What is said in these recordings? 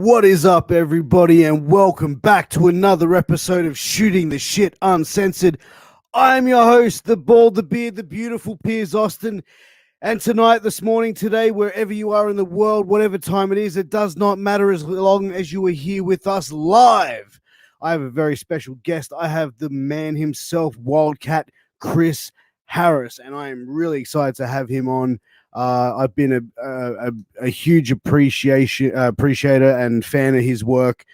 What is up, everybody, and welcome back to another episode of Shooting the Shit Uncensored. I'm your host, the bald, the beard, the beautiful Piers Austin. And tonight, this morning, today, wherever you are in the world, whatever time it is, it does not matter as long as you are here with us live. I have a very special guest. I have the man himself, Wildcat, Chris Harris, and I am really excited to have him on. I've been a huge appreciator and fan of his work.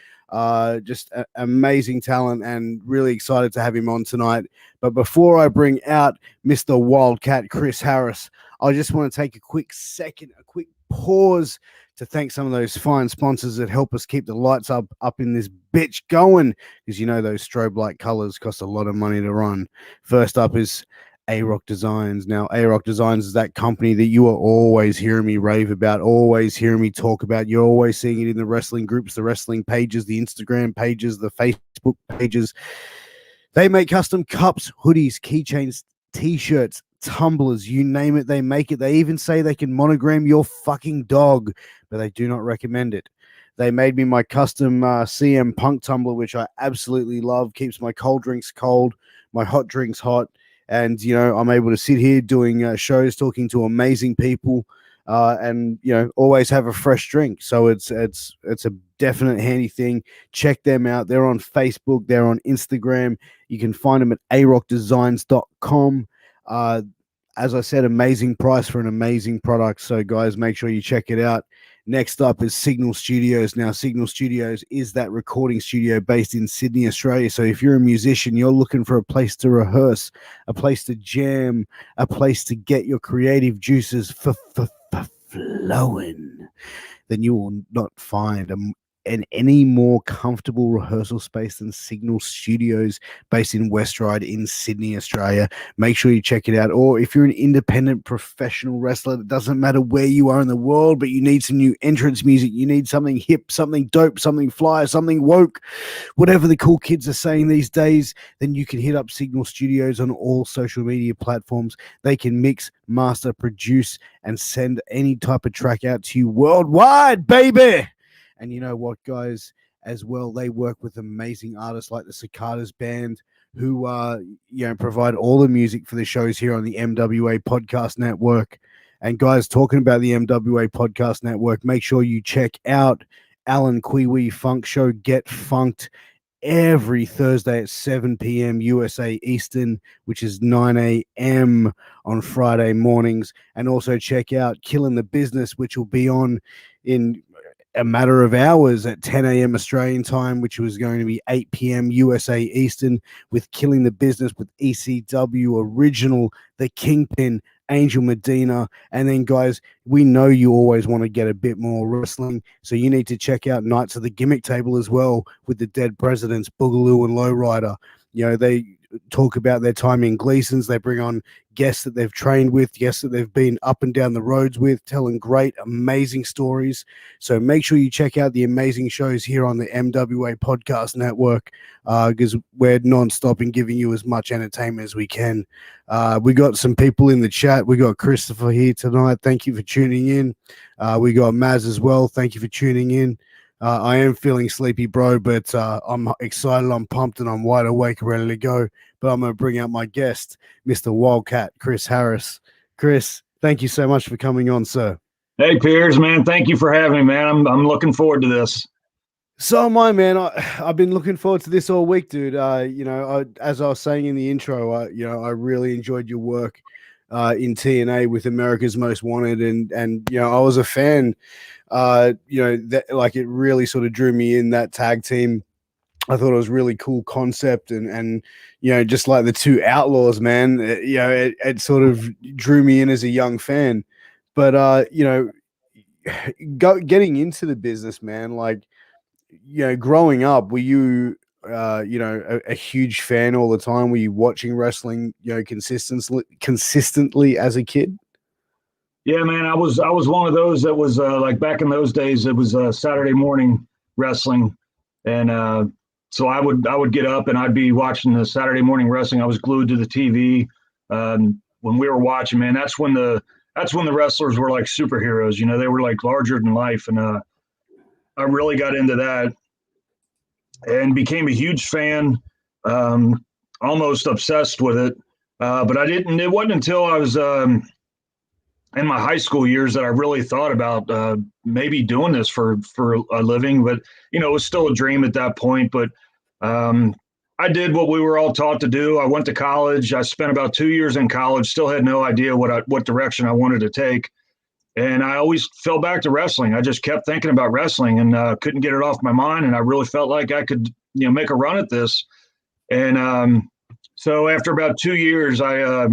Just amazing talent, and really excited to have him on tonight. But before I bring out Mr. Wildcat Chris Harris, I just want to take a quick pause to thank some of those fine sponsors that help us keep the lights up in this bitch going, because you know those strobe light colors cost a lot of money to run. First up is A-Rock Designs. Now, A-Rock Designs is that company that you are always hearing me rave about, always hearing me talk about. You're always seeing it in the wrestling groups, the wrestling pages, the Instagram pages, the Facebook pages. They make custom cups, hoodies, keychains, t-shirts, tumblers, you name it, they make it. They even say they can monogram your fucking dog, but they do not recommend it. They made me my custom CM Punk tumbler, which I absolutely love. Keeps my cold drinks cold, my hot drinks hot. And, you know, I'm able to sit here doing shows, talking to amazing people, and, you know, always have a fresh drink. So it's a definite handy thing. Check them out. They're on Facebook. They're on Instagram. You can find them at arockdesigns.com. As I said, amazing price for an amazing product. So, guys, make sure you check it out. Next up is Signal Studios. Now, Signal Studios is that recording studio based in Sydney, Australia. So if you're a musician, you're looking for a place to rehearse, a place to jam, a place to get your creative juices flowing, then you will not find any more comfortable rehearsal space than Signal Studios, based in West Ryde in Sydney, Australia. Make sure you check it out. Or if you're an independent professional wrestler, it doesn't matter where you are in the world, but you need some new entrance music, you need something hip, something dope, something fly, something woke, whatever the cool kids are saying these days, then you can hit up Signal Studios on all social media platforms. They can mix, master, produce, and send any type of track out to you worldwide, baby. And you know what, guys, as well, they work with amazing artists like the Cicadas Band, who provide all the music for the shows here on the MWA Podcast Network. And guys, talking about the MWA Podcast Network, make sure you check out Alan Kiwi Funk Show, Get Funked, every Thursday at 7 p.m. USA Eastern, which is 9 a.m. on Friday mornings. And also check out Killing the Business, which will be on in a matter of hours at 10 a.m. Australian time, which was going to be 8 p.m. USA Eastern, with Killing the Business with ECW Original, The Kingpin, Angel Medina. And then, guys, we know you always want to get a bit more wrestling, so you need to check out Knights of the Gimmick Table as well, with the Dead Presidents, Boogaloo and Lowrider. You know, they talk about their time in Gleason's. They bring on guests that they've trained with, guests that they've been up and down the roads with, telling great, amazing stories. So make sure you check out the amazing shows here on the MWA Podcast Network, because we're non-stop in giving you as much entertainment as we can. We got some people in the chat. We got Christopher here tonight. Thank you for tuning in. We got Maz as well. Thank you for tuning in. I am feeling sleepy, bro, but I'm excited, I'm pumped, and I'm wide awake, ready to go. But I'm going to bring out my guest, Mr. Wildcat, Chris Harris. Chris, thank you so much for coming on, sir. Hey, Piers, man. Thank you for having me, man. I'm looking forward to this. So am I, man. I've been looking forward to this all week, dude. As I was saying in the intro, I really enjoyed your work in TNA with America's Most Wanted, and I was a fan. That, like, it really sort of drew me in, that tag team. I thought it was really cool concept, and just like the two outlaws, man, it sort of drew me in as a young fan. But getting into the business, man, like, growing up, were you a huge fan all the time? Were you watching wrestling, consistently as a kid? Yeah, man, I was one of those that was like, back in those days, it was Saturday morning wrestling, and so I would get up and I'd be watching the Saturday morning wrestling. I was glued to the TV when we were watching. Man, that's when the wrestlers were like superheroes. They were like larger than life, and I really got into that and became a huge fan, almost obsessed with it. But it wasn't until I was in my high school years that I really thought about maybe doing this for a living. But, it was still a dream at that point. But I did what we were all taught to do. I went to college. I spent about 2 years in college, still had no idea what direction I wanted to take. And I always fell back to wrestling. I just kept thinking about wrestling and couldn't get it off my mind. And I really felt like I could, make a run at this. And so after about 2 years, I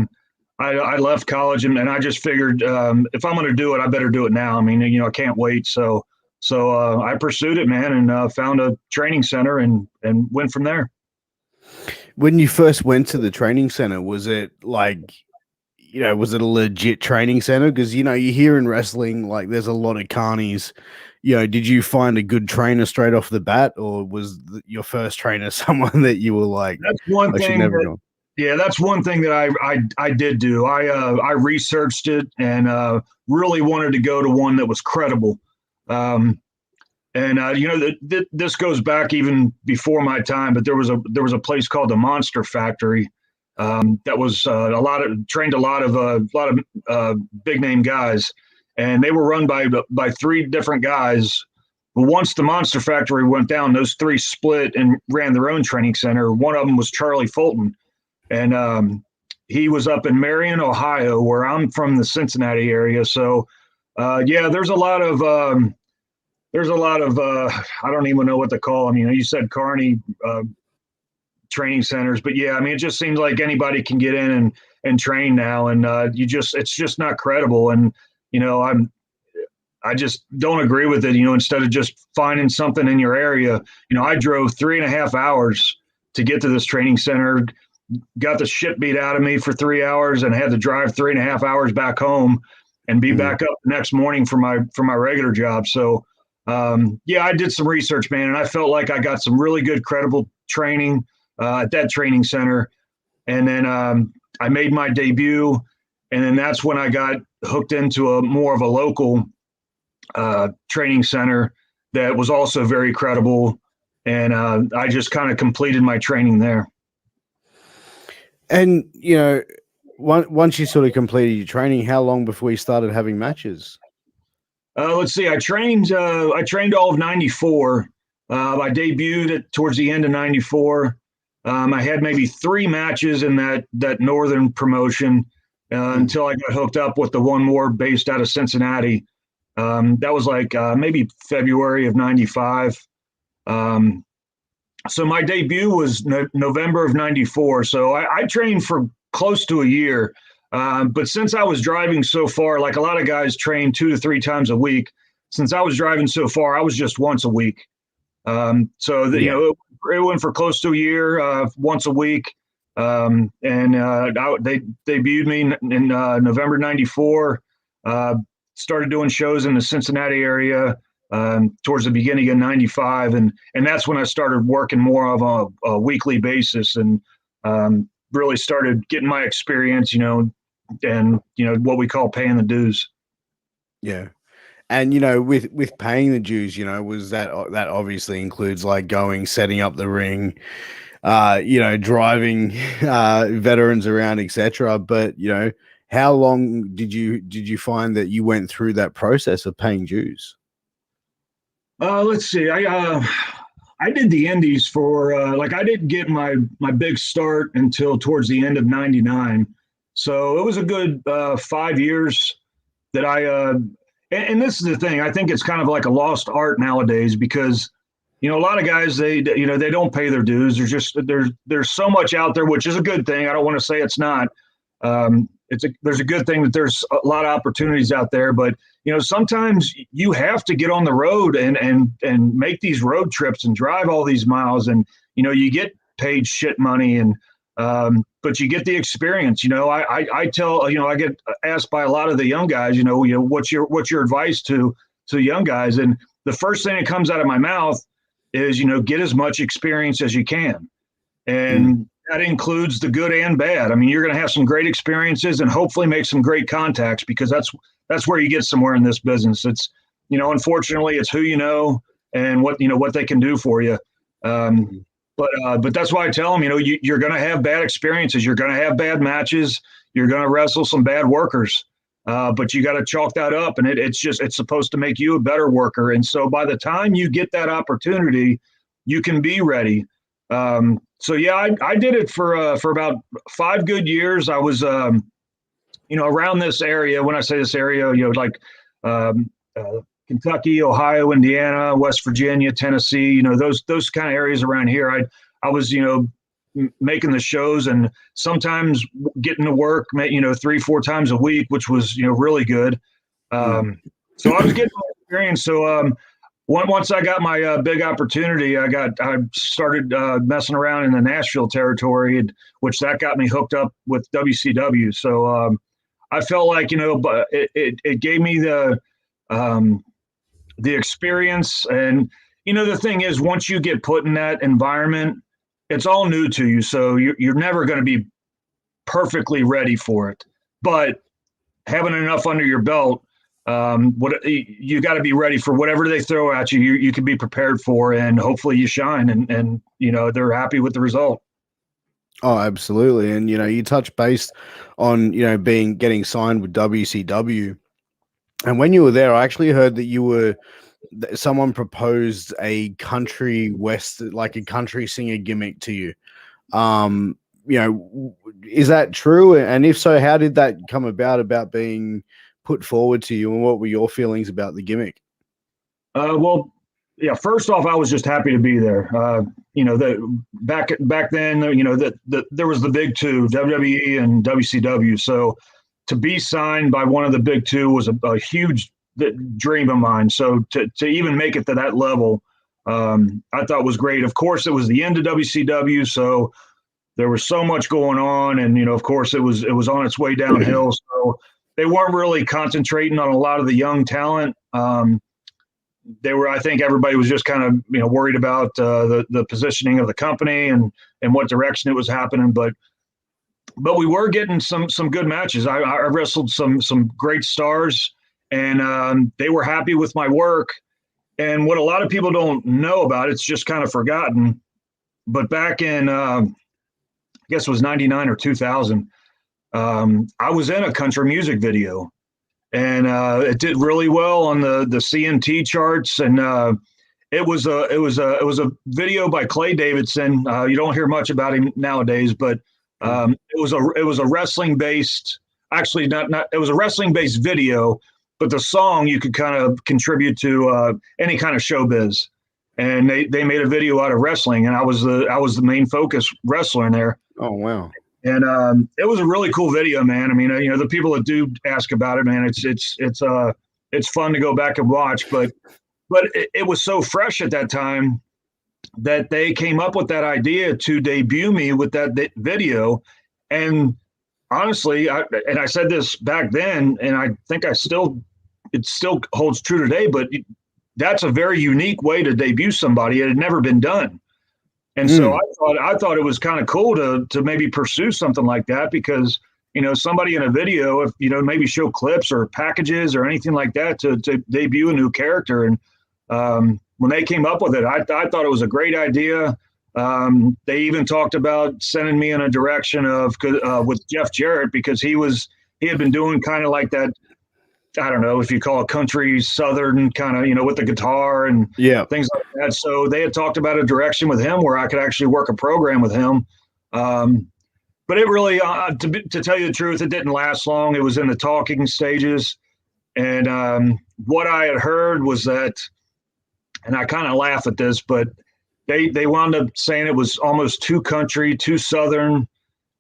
left college and I just figured if I'm going to do it, I better do it now. I mean, I can't wait. So I pursued it, man, and found a training center and went from there. When you first went to the training center, was it like, was it a legit training center? Because, you hear in wrestling, like there's a lot of carnies. Did you find a good trainer straight off the bat, or was your first trainer someone that you were like, that's one thing that's one thing that I did do. I researched it and really wanted to go to one that was credible. This goes back even before my time, but there was a place called the Monster Factory that was trained a lot of big name guys, and they were run by three different guys. But once the Monster Factory went down, those three split and ran their own training center. One of them was Charlie Fulton, and he was up in Marion, Ohio, where I'm from, the Cincinnati area. So there's a lot of I don't even know what to call them. You said carny training centers, but yeah, I mean, it just seems like anybody can get in and train now, and it's just not credible. And I just don't agree with it. Instead of just finding something in your area, I drove 3.5 hours to get to this training center, got the shit beat out of me for 3 hours, and had to drive 3.5 hours back home and be back up the next morning for my regular job. So I did some research, man, and I felt like I got some really good, credible training at that training center. And then I made my debut, and then that's when I got hooked into more of a local training center that was also very credible. And I just kind of completed my training there. And, once you sort of completed your training, how long before you started having matches? Let's see. I trained all of 94. I debuted towards the end of 94. I had maybe 3 matches in that northern promotion until I got hooked up with the one more based out of Cincinnati. That was like maybe February of 95. So my debut was November of 94. So I trained for close to a year. But since I was driving so far, like a lot of guys train 2 to 3 times a week, since I was driving so far, I was just once a week. It went for close to a year, once a week. They debuted me in November 94, started doing shows in the Cincinnati area towards the beginning of 95. And that's when I started working more of a weekly basis and really started getting my experience, and what we call paying the dues. Yeah. And with paying the dues, was that obviously includes like setting up the ring, driving veterans around, etc. But how long did you find that you went through that process of paying dues? Let's see. I did the indies for I didn't get my big start until towards the end of 99. So it was a good 5 years that and this is the thing, I think it's kind of like a lost art nowadays because, a lot of guys, they don't pay their dues. There's so much out there, which is a good thing. I don't want to say it's not. There's a good thing that there's a lot of opportunities out there, but sometimes you have to get on the road and make these road trips and drive all these miles, and you get paid shit money, and but you get the experience. I tell I get asked by a lot of the young guys, what's your advice to young guys, and the first thing that comes out of my mouth is get as much experience as you can, and that includes the good and bad. I mean, you're going to have some great experiences and hopefully make some great contacts, because that's where you get somewhere in this business. It's, unfortunately, it's who you know and what they can do for you. But that's why I tell them, you're going to have bad experiences. You're going to have bad matches. You're going to wrestle some bad workers. But you got to chalk that up, and it's supposed to make you a better worker. And so by the time you get that opportunity, you can be ready. So yeah, I did it for about 5 good years. I was, around this area. When I say this area, like Kentucky, Ohio, Indiana, West Virginia, Tennessee, those kind of areas around here. I was, making the shows and sometimes getting to work, 3-4 times a week, which was, really good. So I was getting my experience. So once I got my big opportunity, I started messing around in the Nashville territory, which that got me hooked up with WCW. So I felt like, but it gave me the experience. And, the thing is, once you get put in that environment, it's all new to you. So you're never going to be perfectly ready for it. But having enough under your belt, you got to be ready for whatever they throw at you. You can be prepared for, and hopefully you shine, and they're happy with the result. Oh, absolutely. And you touch base on getting signed with WCW, and when you were there, I actually heard that someone proposed a country like a country singer gimmick to you. Is that true? And if so, how did that come about being put forward to you, and what were your feelings about the gimmick? Well, yeah, first off, I was just happy to be there. Back then, there was the big two, WWE and WCW. So to be signed by one of the big two was a huge dream of mine. So to even make it to that level, I thought was great. Of course, it was the end of WCW, so there was so much going on, and of course, it was on its way downhill. So they weren't really concentrating on a lot of the young talent. I think everybody was just kind of worried about the positioning of the company and what direction it was happening. But we were getting some good matches. I wrestled some great stars, and they were happy with my work. And what a lot of people don't know about, it's just kind of forgotten. But back in, I guess it was 99 or 2000, I was in a country music video, and it did really well on the CMT charts. And it was a video by Clay Davidson. You don't hear much about him nowadays, but it was a wrestling based. Actually, it was a wrestling based video. But the song you could kind of contribute to any kind of showbiz, and they made a video out of wrestling, and I was the main focus wrestler in there. Oh wow! And it was a really cool video, man. I mean, the people that do ask about it, man, it's fun to go back and watch. But it was so fresh at that time that they came up with that idea to debut me with that video, and honestly, I said this back then, and I think it still holds true today, but that's a very unique way to debut somebody. It had never been done. And so I thought it was kind of cool to maybe pursue something like that, because, somebody in a video, if, maybe show clips or packages or anything like that to debut a new character. And when they came up with it, I thought it was a great idea. They even talked about sending me in a direction with Jeff Jarrett, because he had been doing kind of like that. I don't know if you call it country Southern kind of, with the guitar and things like that. So they had talked about a direction with him where I could actually work a program with him. But it really, to tell you the truth, it didn't last long. It was in the talking stages. And what I had heard was that, and I kind of laugh at this, but they wound up saying it was almost too country, too Southern,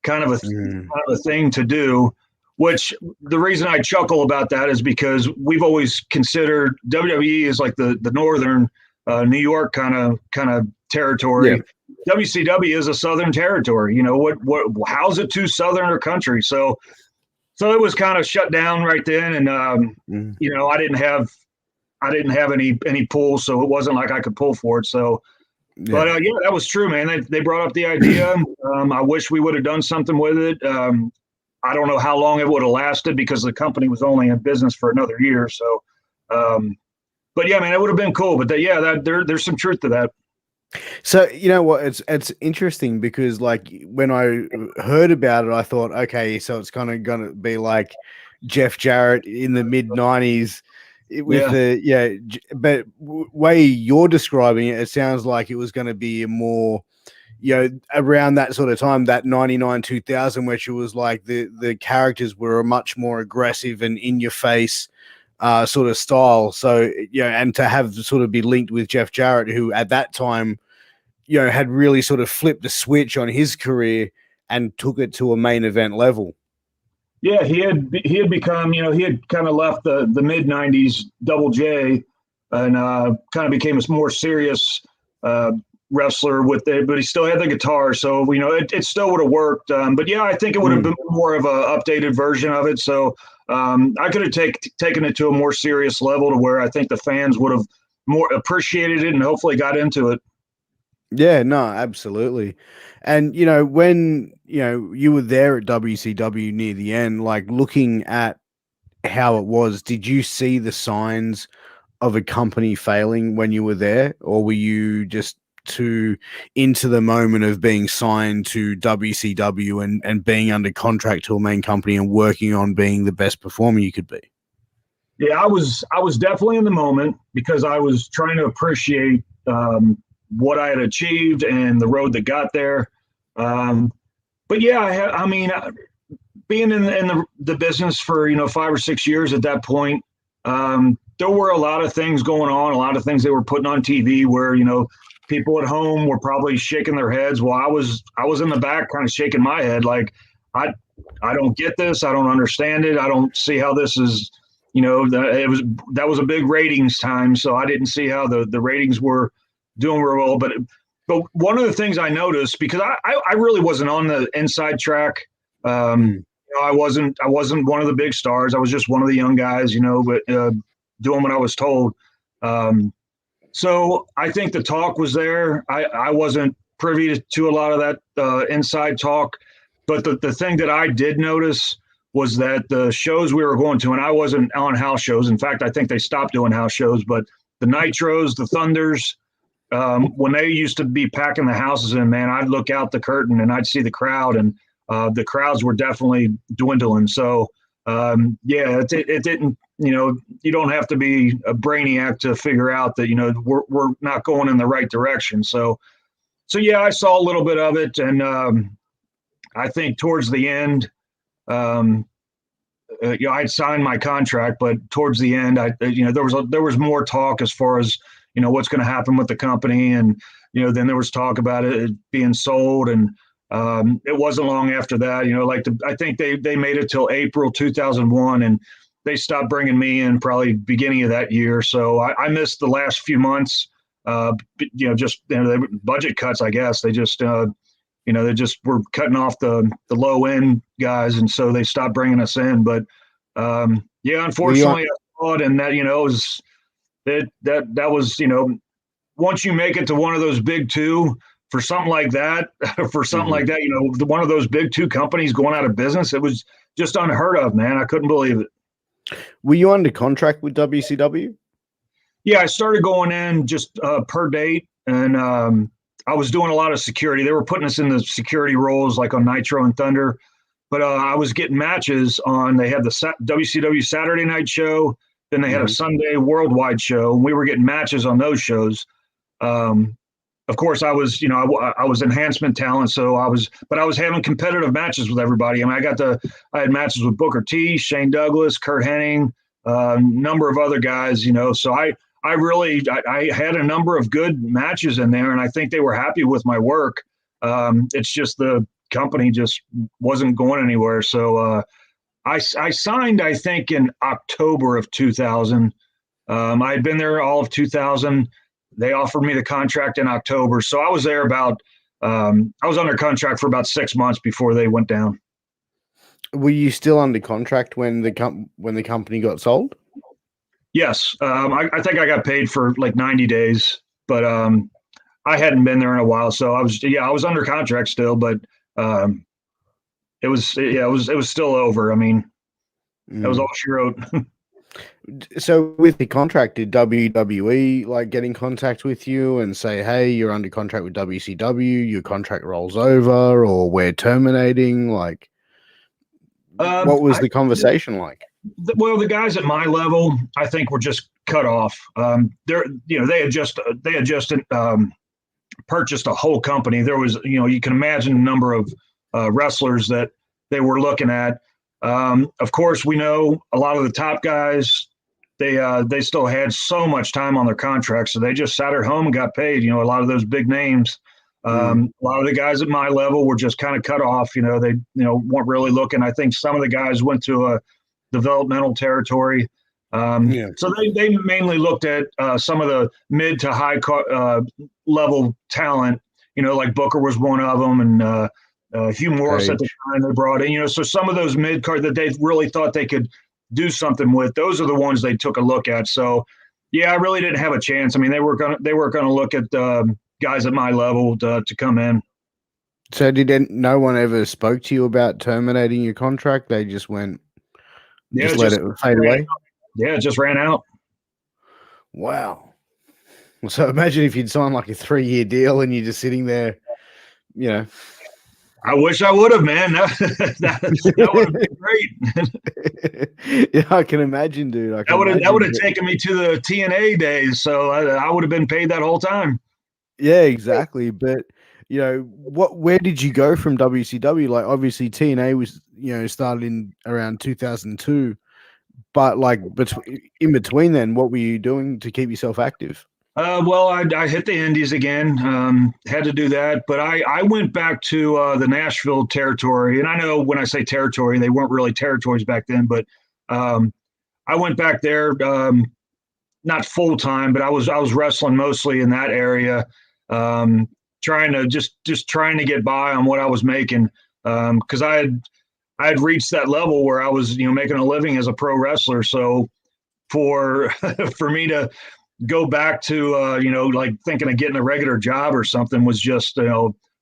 kind of a thing to do. Which the reason I chuckle about that is because we've always considered WWE as like the northern New York kind of territory. Yeah. WCW is a southern territory. How's it too southern or country? So it was kind of shut down right then, and I didn't have any pull, so it wasn't like I could pull for it. So. Yeah. But that was true, man. They brought up the idea. I wish we would have done something with it. I don't know how long it would have lasted, because the company was only in business for another year. So, but yeah, man, it would have been cool. But there's some truth to that. So you know what? It's interesting because like when I heard about it, I thought, okay, so it's kind of gonna be like Jeff Jarrett in the mid-90s with but way you're describing it, it sounds like it was going to be a more, around that sort of time, that 99 2000, which it was like the characters were a much more aggressive and in your face sort of style. So and to have sort of be linked with Jeff Jarrett, who at that time had really sort of flipped the switch on his career and took it to a main event level. Yeah, he had become, he had kind of left the mid '90s Double J and kind of became a more serious wrestler with it, but he still had the guitar, so it still would have worked. But yeah, I think it would have been more of an updated version of it. So I could have taken it to a more serious level to where I think the fans would have more appreciated it and hopefully got into it. Yeah, no, absolutely. And when you were there at WCW near the end, like looking at how it was, did you see the signs of a company failing when you were there, or were you just too into the moment of being signed to WCW and being under contract to a main company and working on being the best performer you could be? Yeah, I was definitely in the moment because I was trying to appreciate what I had achieved and the road that got there. But yeah, I mean, being in the business for 5 or 6 years at that point, there were a lot of things going on, a lot of things they were putting on TV where people at home were probably shaking their heads while I was in the back kind of shaking my head like I don't get this, I don't understand it, I don't see how this is. That was a big ratings time, so I didn't see how the ratings were doing real well. But one of the things I noticed, because I really wasn't on the inside track. I wasn't one of the big stars. I was just one of the young guys, but doing what I was told. So I think the talk was there. I wasn't privy to a lot of that inside talk. But the thing that I did notice was that the shows we were going to, and I wasn't on house shows. In fact, I think they stopped doing house shows, but the Nitros, the Thunders, when they used to be packing the houses in, man, I'd look out the curtain and I'd see the crowd, and the crowds were definitely dwindling. So, it didn't, you don't have to be a brainiac to figure out that, we're not going in the right direction. So yeah, I saw a little bit of it. And I think towards the end, I'd signed my contract, but towards the end, there was more talk as far as, what's going to happen with the company. And, then there was talk about it being sold. And it wasn't long after that, I think they made it till April 2001, and they stopped bringing me in probably beginning of that year. So I missed the last few months, budget cuts, I guess. They just, they just were cutting off the low end guys, and so they stopped bringing us in. But unfortunately, I saw it, and that that was once you make it to one of those big two for something like that, one of those big two companies going out of business, it was just unheard of, man. I couldn't believe it. Were you under contract with WCW? Yeah, I started going in just per date, and I was doing a lot of security. They were putting us in the security roles like on Nitro and Thunder, but I was getting matches on, they had the WCW Saturday night show, then they had a Sunday worldwide show, and we were getting matches on those shows. Of course, I was, I was enhancement talent, so I was having competitive matches with everybody. I mean, I had matches with Booker T, Shane Douglas, Kurt Hennig, number of other guys, so I had a number of good matches in there, and I think they were happy with my work. It's just the company just wasn't going anywhere. So I signed, I think, in October of 2000. I had been there all of 2000. They offered me the contract in October. So I was there I was under contract for about 6 months before they went down. Were you still under contract when the company got sold? Yes. I think I got paid for like 90 days, but I hadn't been there in a while. So I was under contract still, but it was still over. I mean, that was all she wrote. So with the contract, did WWE like get in contact with you and say, "Hey, you're under contract with WCW, your contract rolls over, or we're terminating"? Like, what was I, the conversation like? well, the guys at my level, I think, were just cut off. They had just purchased a whole company. There was, you can imagine the number of wrestlers that they were looking at. Of course, we know a lot of the top guys. They still had so much time on their contracts, so they just sat at home and got paid. A lot of those big names. A lot of the guys at my level were just kind of cut off. They weren't really looking. I think some of the guys went to a developmental territory. So they mainly looked at some of the mid to high level talent, like Booker was one of them, and Hugh Morris at the time they brought in, so some of those mid card that they really thought they could do something with, those are the ones they took a look at. So yeah, I really didn't have a chance. I mean, they were gonna look at guys at my level to come in. So no one ever spoke to you about terminating your contract? They just went, just let it fade away? Yeah, it just ran out. Wow. So imagine if you'd signed like a 3-year deal and you're just sitting there, I wish I would have, man. That would have been great. Yeah, I can imagine, dude. That would have taken me to the TNA days, so I would have been paid that whole time. Yeah, exactly. But where did you go from WCW? Like, obviously TNA was started in around 2002, but like in between then, what were you doing to keep yourself active? Well, I hit the Indies again. Had to do that, but I went back to the Nashville territory. And I know when I say territory, they weren't really territories back then, but I went back there, not full time, but I was wrestling mostly in that area, trying to just trying to get by on what I was making, because I had reached that level where I was making a living as a pro wrestler. So for for me to go back to like thinking of getting a regular job or something was just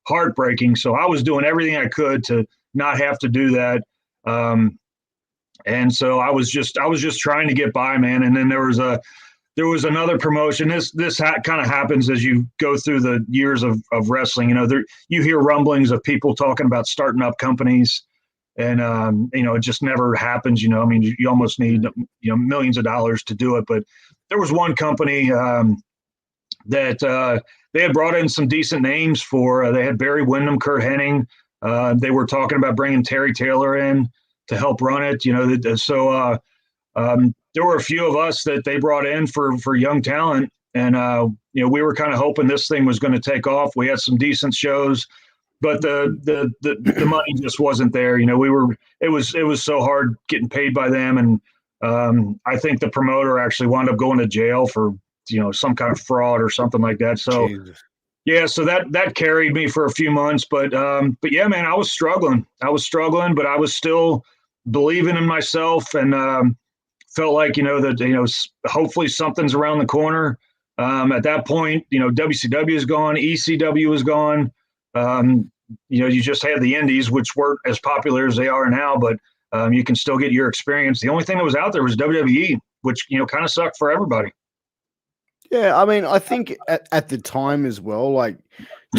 heartbreaking. So I was doing everything I could to not have to do that, and so I was just trying to get by, man. And then there was another promotion. This kind of happens as you go through the years of wrestling. You hear rumblings of people talking about starting up companies, and it just never happens. I mean, you almost need millions of dollars to do it. But there was one company that they had brought in some decent names for. They had Barry Windham, Kurt Hennig. They were talking about bringing Terry Taylor in to help run it. So there were a few of us that they brought in for young talent, and we were kind of hoping this thing was going to take off. We had some decent shows, but the money just wasn't there. It was so hard getting paid by them, and I think the promoter actually wound up going to jail for some kind of fraud or something like that. So Jesus. Yeah, so that carried me for a few months, but yeah, man, I was struggling, but I was still believing in myself, and felt like that hopefully something's around the corner. At that point, WCW is gone, ECW is gone. You just had the indies, which weren't as popular as they are now, but you can still get your experience. The only thing that was out there was WWE, which kind of sucked for everybody. Yeah, I mean, I think at the time as well, like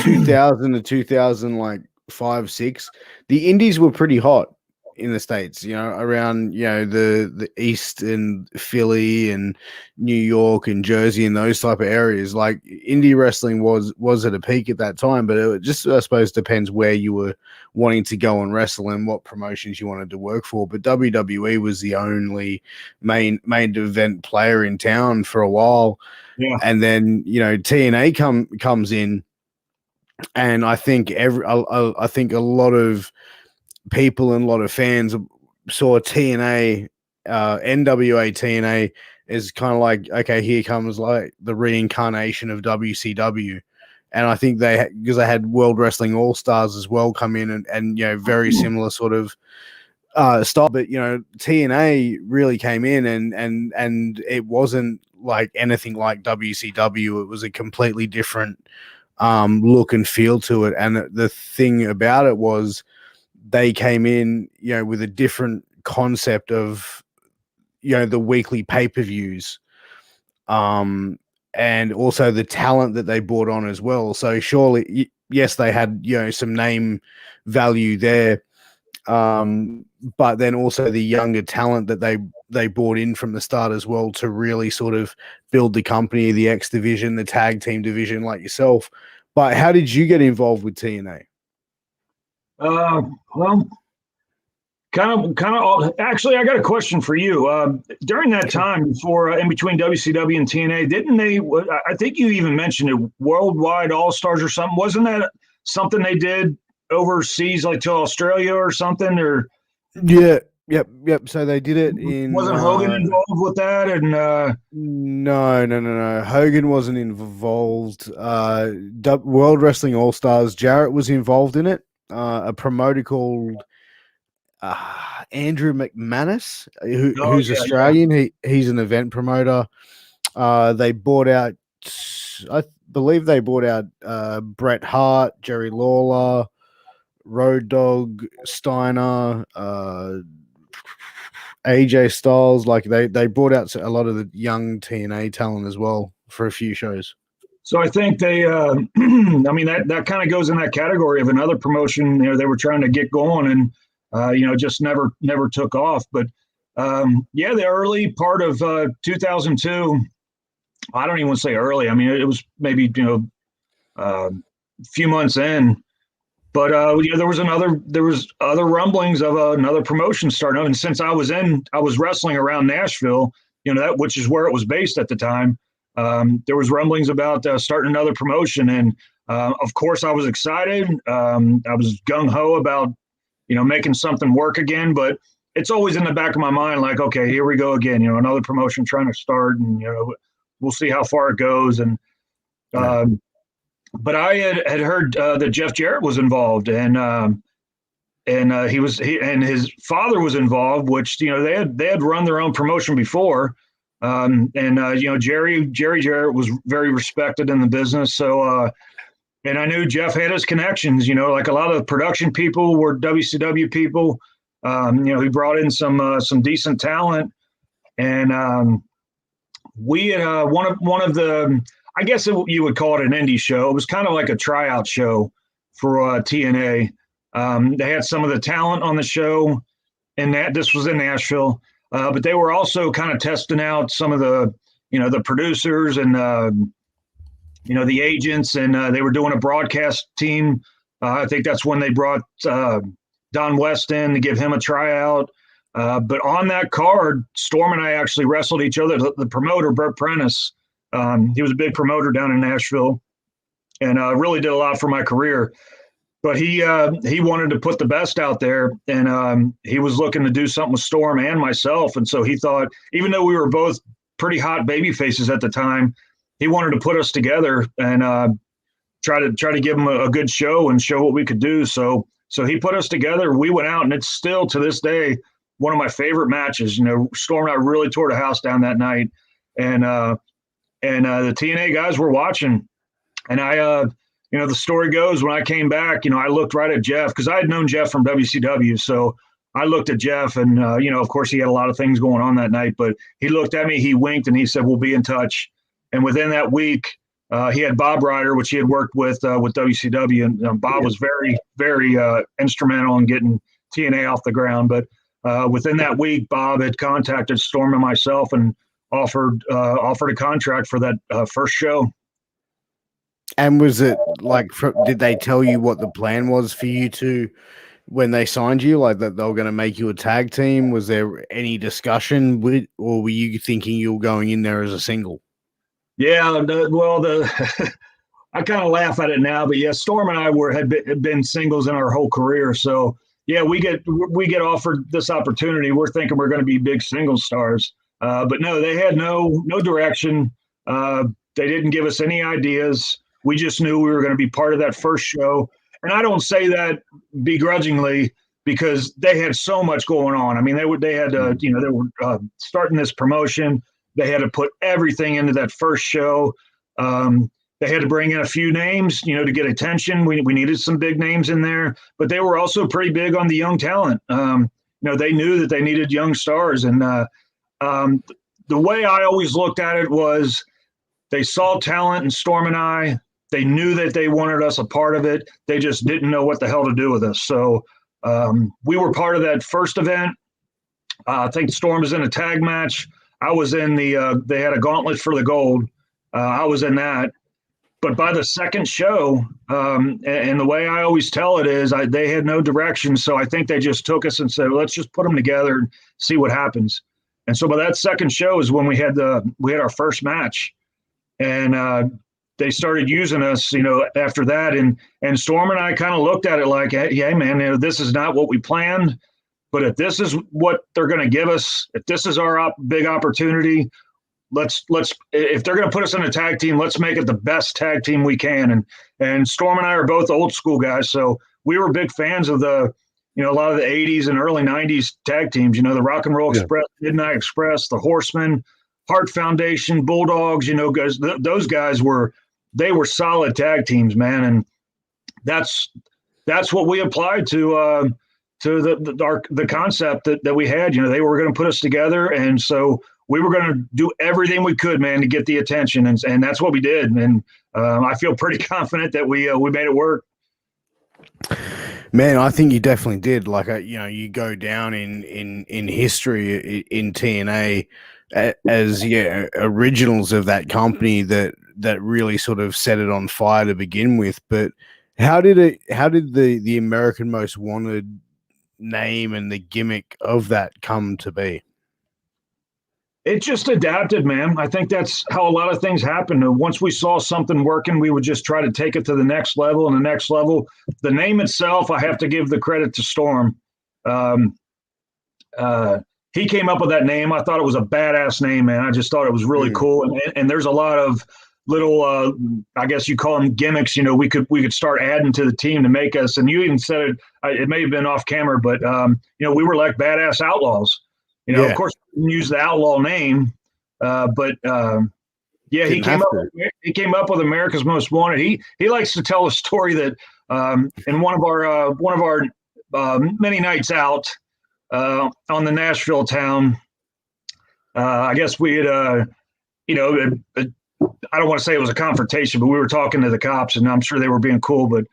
2000 to 2005, 6, the indies were pretty hot in the States, around, the East and Philly and New York and Jersey and those type of areas. Like indie wrestling was at a peak at that time, but it just, I suppose, depends where you were wanting to go and wrestle and what promotions you wanted to work for. But WWE was the only main event player in town for a while. Yeah. And then, TNA comes in, and I think I think a lot of people and a lot of fans saw TNA, NWA TNA as kind of like, okay, here comes like the reincarnation of WCW. And I think because they had World Wrestling All Stars as well come in and very similar sort of style, but TNA really came in and it wasn't like anything like WCW. It was a completely different look and feel to it. And the thing about it was they came in, with a different concept of, the weekly pay-per-views, and also the talent that they brought on as well. So surely, yes, they had some name value there, but then also the younger talent that they brought in from the start as well to really sort of build the company, the X division, the tag team division, like yourself. But how did you get involved with TNA? Well, kind of. Actually, I got a question for you. During that time, before in between WCW and TNA, didn't they? I think you even mentioned it, Worldwide All Stars or something. Wasn't that something they did overseas, like to Australia or something? Or yep. So they did it in. Wasn't Hogan involved with that? And no. Hogan wasn't involved. World Wrestling All Stars. Jarrett was involved in it. A promoter called Andrew McManus, who's Australian. Yeah. He's an event promoter. They bought out, I believe they bought out Bret Hart, Jerry Lawler, Road Dogg, Steiner, AJ Styles. Like they brought out a lot of the young TNA talent as well for a few shows. So I think they, I mean, that kind of goes in that category of another promotion. They were trying to get going and, just never took off. But the early part of 2002, I don't even want to say early. I mean, it was maybe, a few months in. But there was other rumblings of another promotion starting. And since I was wrestling around Nashville, that which is where it was based at the time. There was rumblings about starting another promotion, and of course I was excited. I was gung-ho about making something work again, but it's always in the back of my mind, like, okay, here we go again, another promotion trying to start, and we'll see how far it goes. And but I had heard that Jeff Jarrett was involved, and he and his father was involved, which they had run their own promotion before. Jerry Jarrett was very respected in the business. So, and I knew Jeff had his connections, like a lot of the production people were WCW people. He brought in some decent talent, and we had one of the, I guess you would call it an indie show. It was kind of like a tryout show for TNA. They had some of the talent on the show, and this was in Nashville. But they were also kind of testing out some of the, the producers and, the agents, and they were doing a broadcast team. I think that's when they brought Don West in to give him a tryout. But on that card, Storm and I actually wrestled each other. The promoter, Bert Prentice, he was a big promoter down in Nashville, and really did a lot for my career. But he wanted to put the best out there, and he was looking to do something with Storm and myself. And so he thought, even though we were both pretty hot baby faces at the time, he wanted to put us together and try to give him a good show and show what we could do. So he put us together. We went out, and it's still to this day one of my favorite matches. Storm and I really tore the house down that night, and the TNA guys were watching, and I. The story goes, when I came back, I looked right at Jeff, because I had known Jeff from WCW. So I looked at Jeff, and, of course, he had a lot of things going on that night. But he looked at me, he winked, and he said, "We'll be in touch." And within that week, he had Bob Ryder, which he had worked with WCW. And Bob was very, very instrumental in getting TNA off the ground. But within that week, Bob had contacted Storm and myself and offered a contract for that first show. And was it like, did they tell you what the plan was for you to, when they signed you, like that they were going to make you a tag team? Was there any discussion with, or were you thinking you were going in there as a single? Yeah, I kind of laugh at it now, but yeah, Storm and I had been singles in our whole career. So yeah, we get offered this opportunity. We're thinking we're going to be big single stars, but no, they had no direction. They didn't give us any ideas. We just knew we were going to be part of that first show. And I don't say that begrudgingly, because they had so much going on. I mean, they had they were starting this promotion. They had to put everything into that first show. They had to bring in a few names, to get attention. We needed some big names in there, but they were also pretty big on the young talent. They knew that they needed young stars. And The way I always looked at it was they saw talent in Storm and I. They knew that they wanted us a part of it. They just didn't know what the hell to do with us. So we were part of that first event. I think Storm was in a tag match. I was in they had a gauntlet for the gold. I was in that. But by the second show, and the way I always tell it is they had no direction. So I think they just took us and said, let's just put them together and see what happens. And so by that second show is when we had our first match. And they started using us, after that. And Storm and I kind of looked at it like, hey, man, this is not what we planned. But if this is what they're going to give us, if this is our big opportunity, let's if they're going to put us in a tag team, let's make it the best tag team we can. And Storm and I are both old school guys, so we were big fans of a lot of the 80s and early 90s tag teams. The Rock and Roll Express, Midnight Express, the Horsemen, Hart Foundation, Bulldogs. Guys, those guys were solid tag teams, man. And that's what we applied to the concept that we had. They were going to put us together, and so we were going to do everything we could, man, to get the attention, and that's what we did. And I feel pretty confident that we made it work. Man, I think you definitely did. Like, you go down in history in TNA as originals of that company that really sort of set it on fire to begin with. But how did the American Most Wanted name and the gimmick of that come to be? It just adapted, man. I think that's how a lot of things happen. Once we saw something working, we would just try to take it to the next level and the next level. The name itself, I have to give the credit to Storm. He came up with that name. I thought it was a badass name, man. I just thought it was really cool. And there's a lot of little, I guess you call them gimmicks. We could start adding to the team to make us. And you even said it. It may have been off camera, but we were like badass outlaws. Of course, we didn't use the outlaw name, but he came up with America's Most Wanted. He likes to tell a story that in one of our many nights out on the Nashville town, I guess we had I don't want to say it was a confrontation, but we were talking to the cops, and I'm sure they were being cool, but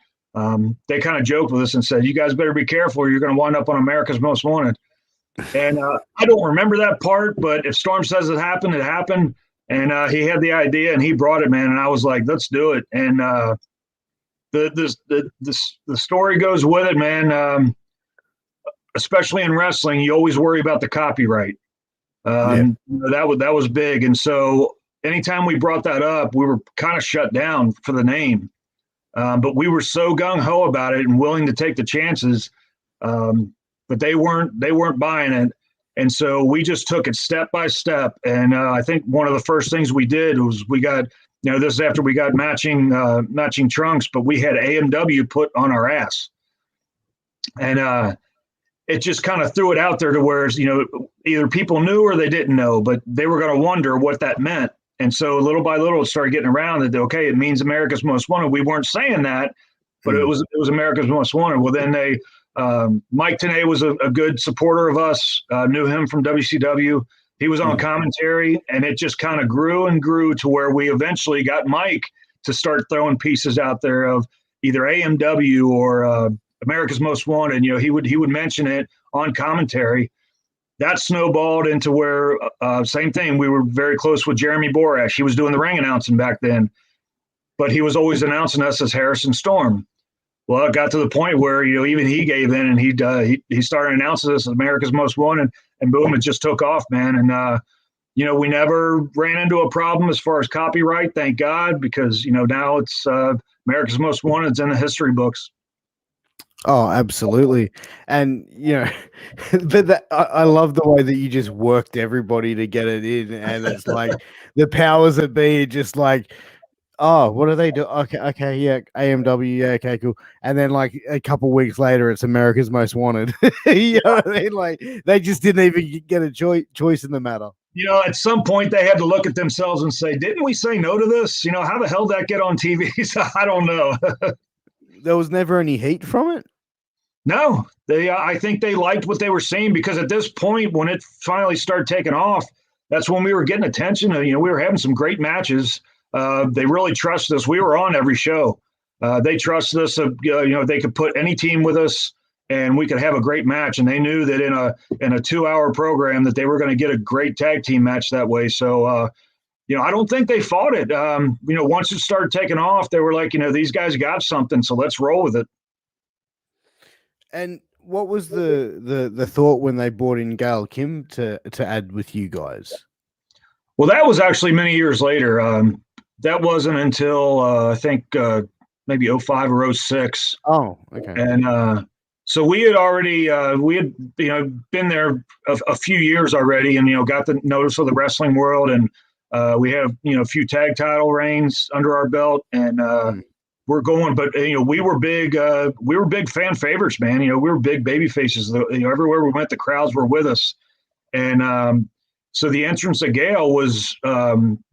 they kind of joked with us and said, "You guys better be careful, or you're going to wind up on America's Most Wanted." And I don't remember that part, but if Storm says it happened, it happened. And he had the idea and he brought it, man. And I was like, let's do it. And the story goes with it, man. Especially in wrestling, you always worry about the copyright. That was big. And so anytime we brought that up, we were kind of shut down for the name. But we were so gung-ho about it and willing to take the chances. But they weren't buying it. And so we just took it step by step. And I think one of the first things we did was we got, this is after we got matching trunks, but we had AMW put on our ass. And it just kind of threw it out there to where, either people knew or they didn't know, but they were going to wonder what that meant. And so little by little, it started getting around that, okay, it means America's Most Wanted. We weren't saying that, but it was America's Most Wanted. Well, then Mike Tenay was a good supporter of us, knew him from WCW. He was on commentary, and it just kind of grew and grew to where we eventually got Mike to start throwing pieces out there of either AMW or America's Most Wanted. He would mention it on commentary. That snowballed into where, same thing, we were very close with Jeremy Borash. He was doing the ring announcing back then, but he was always announcing us as Harrison Storm. Well, it got to the point where, even he gave in and he started announcing us as America's Most Wanted, and boom, it just took off, man. And, we never ran into a problem as far as copyright, thank God, because, now it's America's Most Wanted. It's in the history books. Oh, absolutely. And, but I love the way that you just worked everybody to get it in. And it's like the powers that be just like, oh, what do they do? Okay, yeah, AMW, yeah, okay, cool. And then like a couple weeks later, it's America's Most Wanted. You know what I mean? Like they just didn't even get a choice in the matter. At some point they had to look at themselves and say, didn't we say no to this? How the hell did that get on TV? So I don't know. There was never any heat from it? No, I think they liked what they were seeing, because at this point, when it finally started taking off, that's when we were getting attention. We were having some great matches. They really trusted us. We were on every show. They trusted us. They could put any team with us, and we could have a great match. And they knew that in a 2-hour program that they were going to get a great tag team match that way. So, I don't think they fought it. Once it started taking off, they were like, these guys got something, so let's roll with it. And what was the thought when they brought in Gail Kim to add with you guys? Well, that was actually many years later. That wasn't until I think maybe 05 or 06. Oh, okay. And so we had already been there a few years already, and got the notice of the wrestling world, and we had a few tag title reigns under our belt, and we're going. But we were big fan favorites, man. We were big baby faces. Everywhere we went, the crowds were with us, and so the entrance of Gail was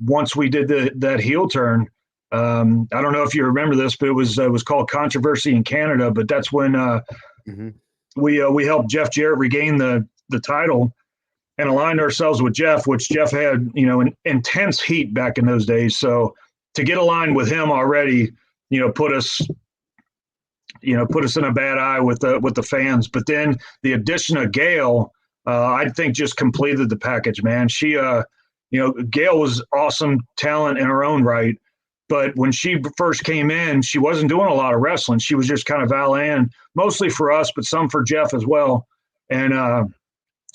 once we did that heel turn. I don't know if you remember this, but it was called Controversy in Canada. But that's when we helped Jeff Jarrett regain the title and aligned ourselves with Jeff, which Jeff had an intense heat back in those days. So to get aligned with him already, put us in a bad eye with the fans. But then the addition of Gail, I think just completed the package, man. She, Gail was awesome talent in her own right. But when she first came in, she wasn't doing a lot of wrestling. She was just kind of valeting, mostly for us, but some for Jeff as well. And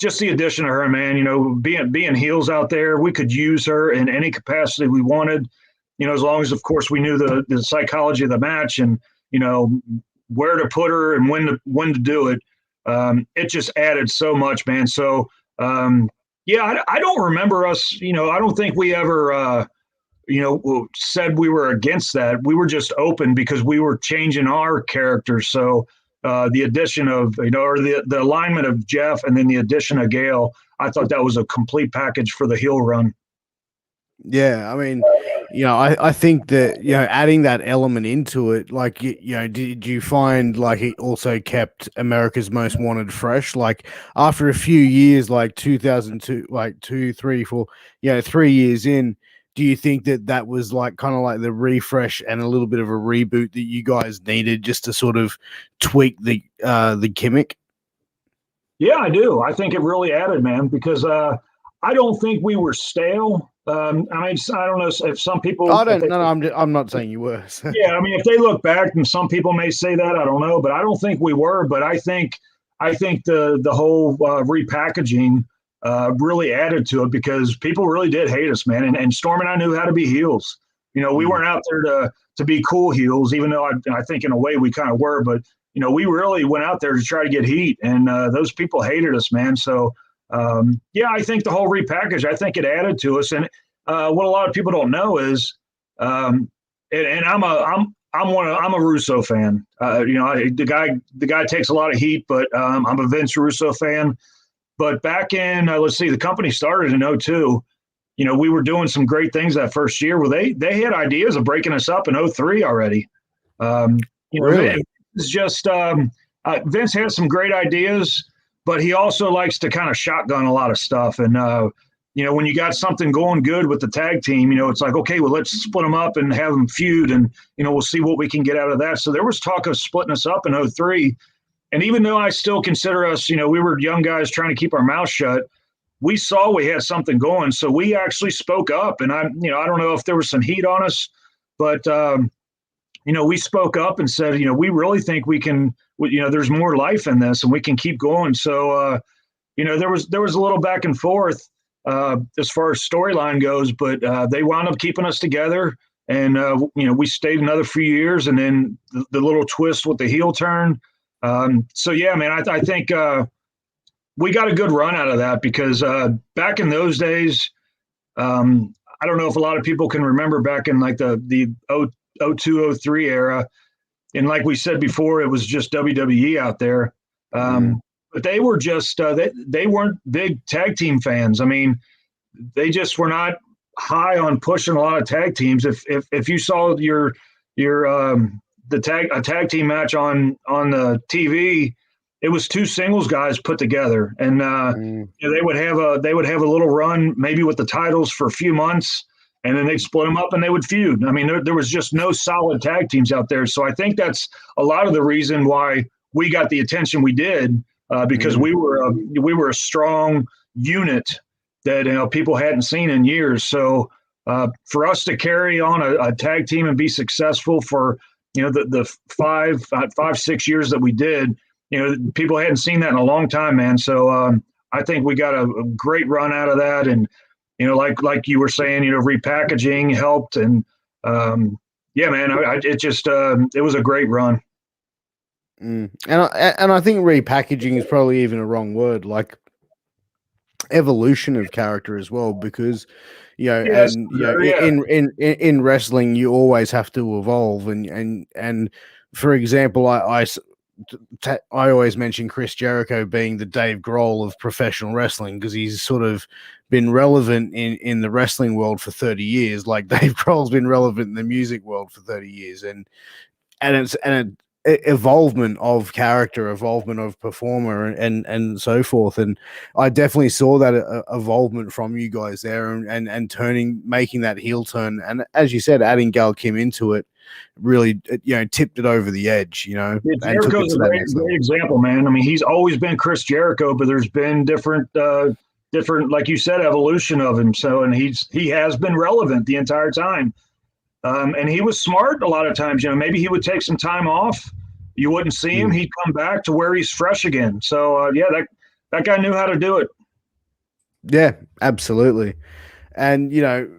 just the addition of her, man, being heels out there, we could use her in any capacity we wanted, as long as, of course, we knew the psychology of the match and, where to put her and when to do it. It just added so much, man. So, I don't remember us, I don't think we ever, said we were against that. We were just open because we were changing our characters. So the addition of, or the alignment of Jeff and then the addition of Gail, I thought that was a complete package for the heel run. Yeah, I mean, I think that, adding that element into it, like, did you find like it also kept America's Most Wanted fresh? Like after a few years, like 2002, like 2, 3, 4, 3 years in, do you think that was like kind of like the refresh and a little bit of a reboot that you guys needed just to sort of tweak the gimmick? Yeah, I do. I think it really added, man, because I don't think we were stale. I don't know if some people. I'm not saying you were. Yeah, I mean, if they look back, and some people may say that, I don't know, but I don't think we were. But I think the whole repackaging really added to it because people really did hate us, man. And Storm and I knew how to be heels. We weren't out there to be cool heels, even though I think in a way we kind of were. But we really went out there to try to get heat, and those people hated us, man. So. I think the whole repackage, I think it added to us. And what a lot of people don't know is, and I'm a Russo fan. The guy takes a lot of heat, but I'm a Vince Russo fan. But back in, the company started in 2002. We were doing some great things that first year. Well, they had ideas of breaking us up in 2003 already. Really? It's just Vince had some great ideas. But he also likes to kind of shotgun a lot of stuff. And, when you got something going good with the tag team, it's like, okay, well, let's split them up and have them feud. And, we'll see what we can get out of that. So there was talk of splitting us up in 2003. And even though I still consider us, we were young guys trying to keep our mouth shut, we saw we had something going. So we actually spoke up. And I don't know if there was some heat on us, but, we spoke up and said, we really think we can, there's more life in this and we can keep going. So, there was a little back and forth as far as storyline goes, but they wound up keeping us together. And, we stayed another few years and then the little twist with the heel turn. Yeah, man, I think we got a good run out of that because back in those days, I don't know if a lot of people can remember back in like the 02, 03 era. And like we said before, it was just WWE out there. But they were just, they weren't big tag team fans. I mean, they just were not high on pushing a lot of tag teams. If you saw a tag team match on the TV it was two singles guys put together, and you know, they would have a little run maybe with the titles for a few months, and then they'd split them up and they would feud. I mean, there was just no solid tag teams out there. So I think that's a lot of the reason why we got the attention we did, because we were a strong unit that, you know, people hadn't seen in years. So for us to carry on a tag team and be successful for, you know, the 5-6 years that we did, you know, people hadn't seen that in a long time, man. So I think we got a great run out of that. And, you know, like you were saying, you know, repackaging helped. And yeah, man, it was a great run. And I think repackaging is probably even a wrong word, like evolution of character as well, because, you know, Yes, and, you know, in wrestling, you always have to evolve. And for example, I always mention Chris Jericho being the Dave Grohl of professional wrestling, because he's sort of been relevant in the wrestling world for 30 years, like Dave Grohl's been relevant in the music world for 30 years. And it's evolvement of character, evolvement of performer, and so forth. And I definitely saw that evolvement from you guys there, and making that heel turn. And as you said, adding Gal Kim into it really, you know, tipped it over the edge, you know. Yeah, Jericho's a great example, man. I mean, he's always been Chris Jericho, but there's been different, like you said, evolution of him. So, and he has been relevant the entire time. And he was smart a lot of times. You know, maybe he would take some time off. You wouldn't see him. He'd come back to where he's fresh again. So, yeah, that guy knew how to do it. Yeah, absolutely. And, you know,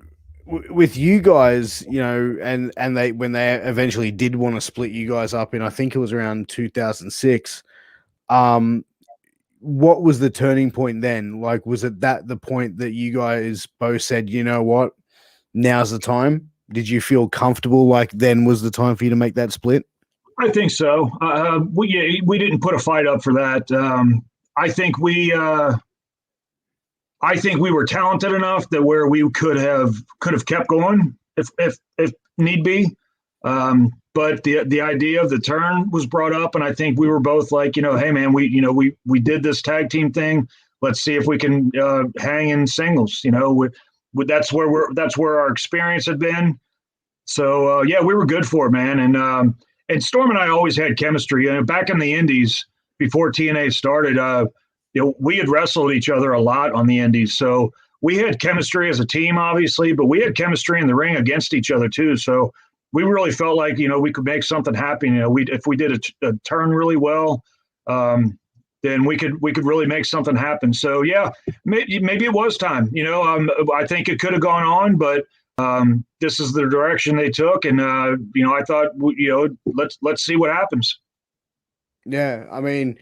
with you guys, you know, and when they eventually did want to split you guys up in, I think it was around 2006, what was the turning point then? Like, was it the point that you guys both said, you know what, now's the time? Did you feel comfortable like then was the time for you to make that split? I think so. We didn't put a fight up for that. I think we were talented enough that where we could have kept going if need be. But the idea of the turn was brought up, and I think we were both like, you know, hey man, we did this tag team thing. Let's see if we can hang in singles. You know, that's where our experience had been. So yeah, we were good for it, man. And Storm and I always had chemistry. You know, back in the Indies before TNA started, you know, we had wrestled each other a lot on the Indies. So we had chemistry as a team, obviously, but we had chemistry in the ring against each other too. So we really felt like, you know, we could make something happen. You know, if we did a turn really well, then we could really make something happen. So yeah, maybe it was time. You know, I think it could have gone on, but this is the direction they took, and you know, I thought, you know, let's see what happens. Yeah, I mean,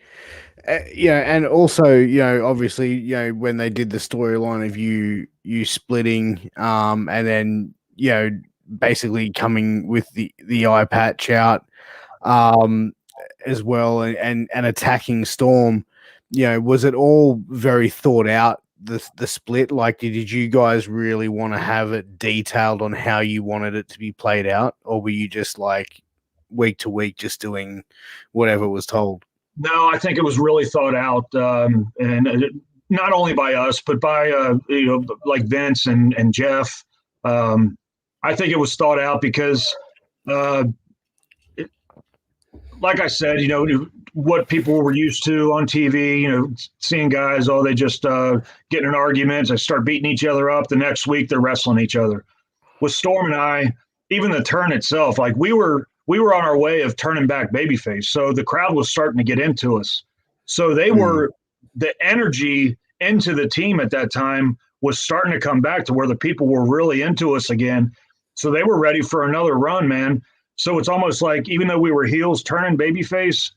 yeah, and also, you know, obviously, you know, when they did the storyline of you splitting, and then, you know, basically coming with the eye patch out, as well, and attacking Storm, you know, was it all very thought out, the split? Like, did you guys really want to have it detailed on how you wanted it to be played out, or were you just like week to week just doing whatever was told? No, I think it was really thought out, and not only by us, but by you know, like Vince and Jeff. I think it was thought out because, like I said, you know, what people were used to on TV, you know, seeing guys, they just get in an argument, they start beating each other up. The next week, they're wrestling each other. With Storm and I, even the turn itself, like we were on our way of turning back babyface. So the crowd was starting to get into us. So they were, the energy into the team at that time was starting to come back to where the people were really into us again. So they were ready for another run, man. So it's almost like, even though we were heels turning babyface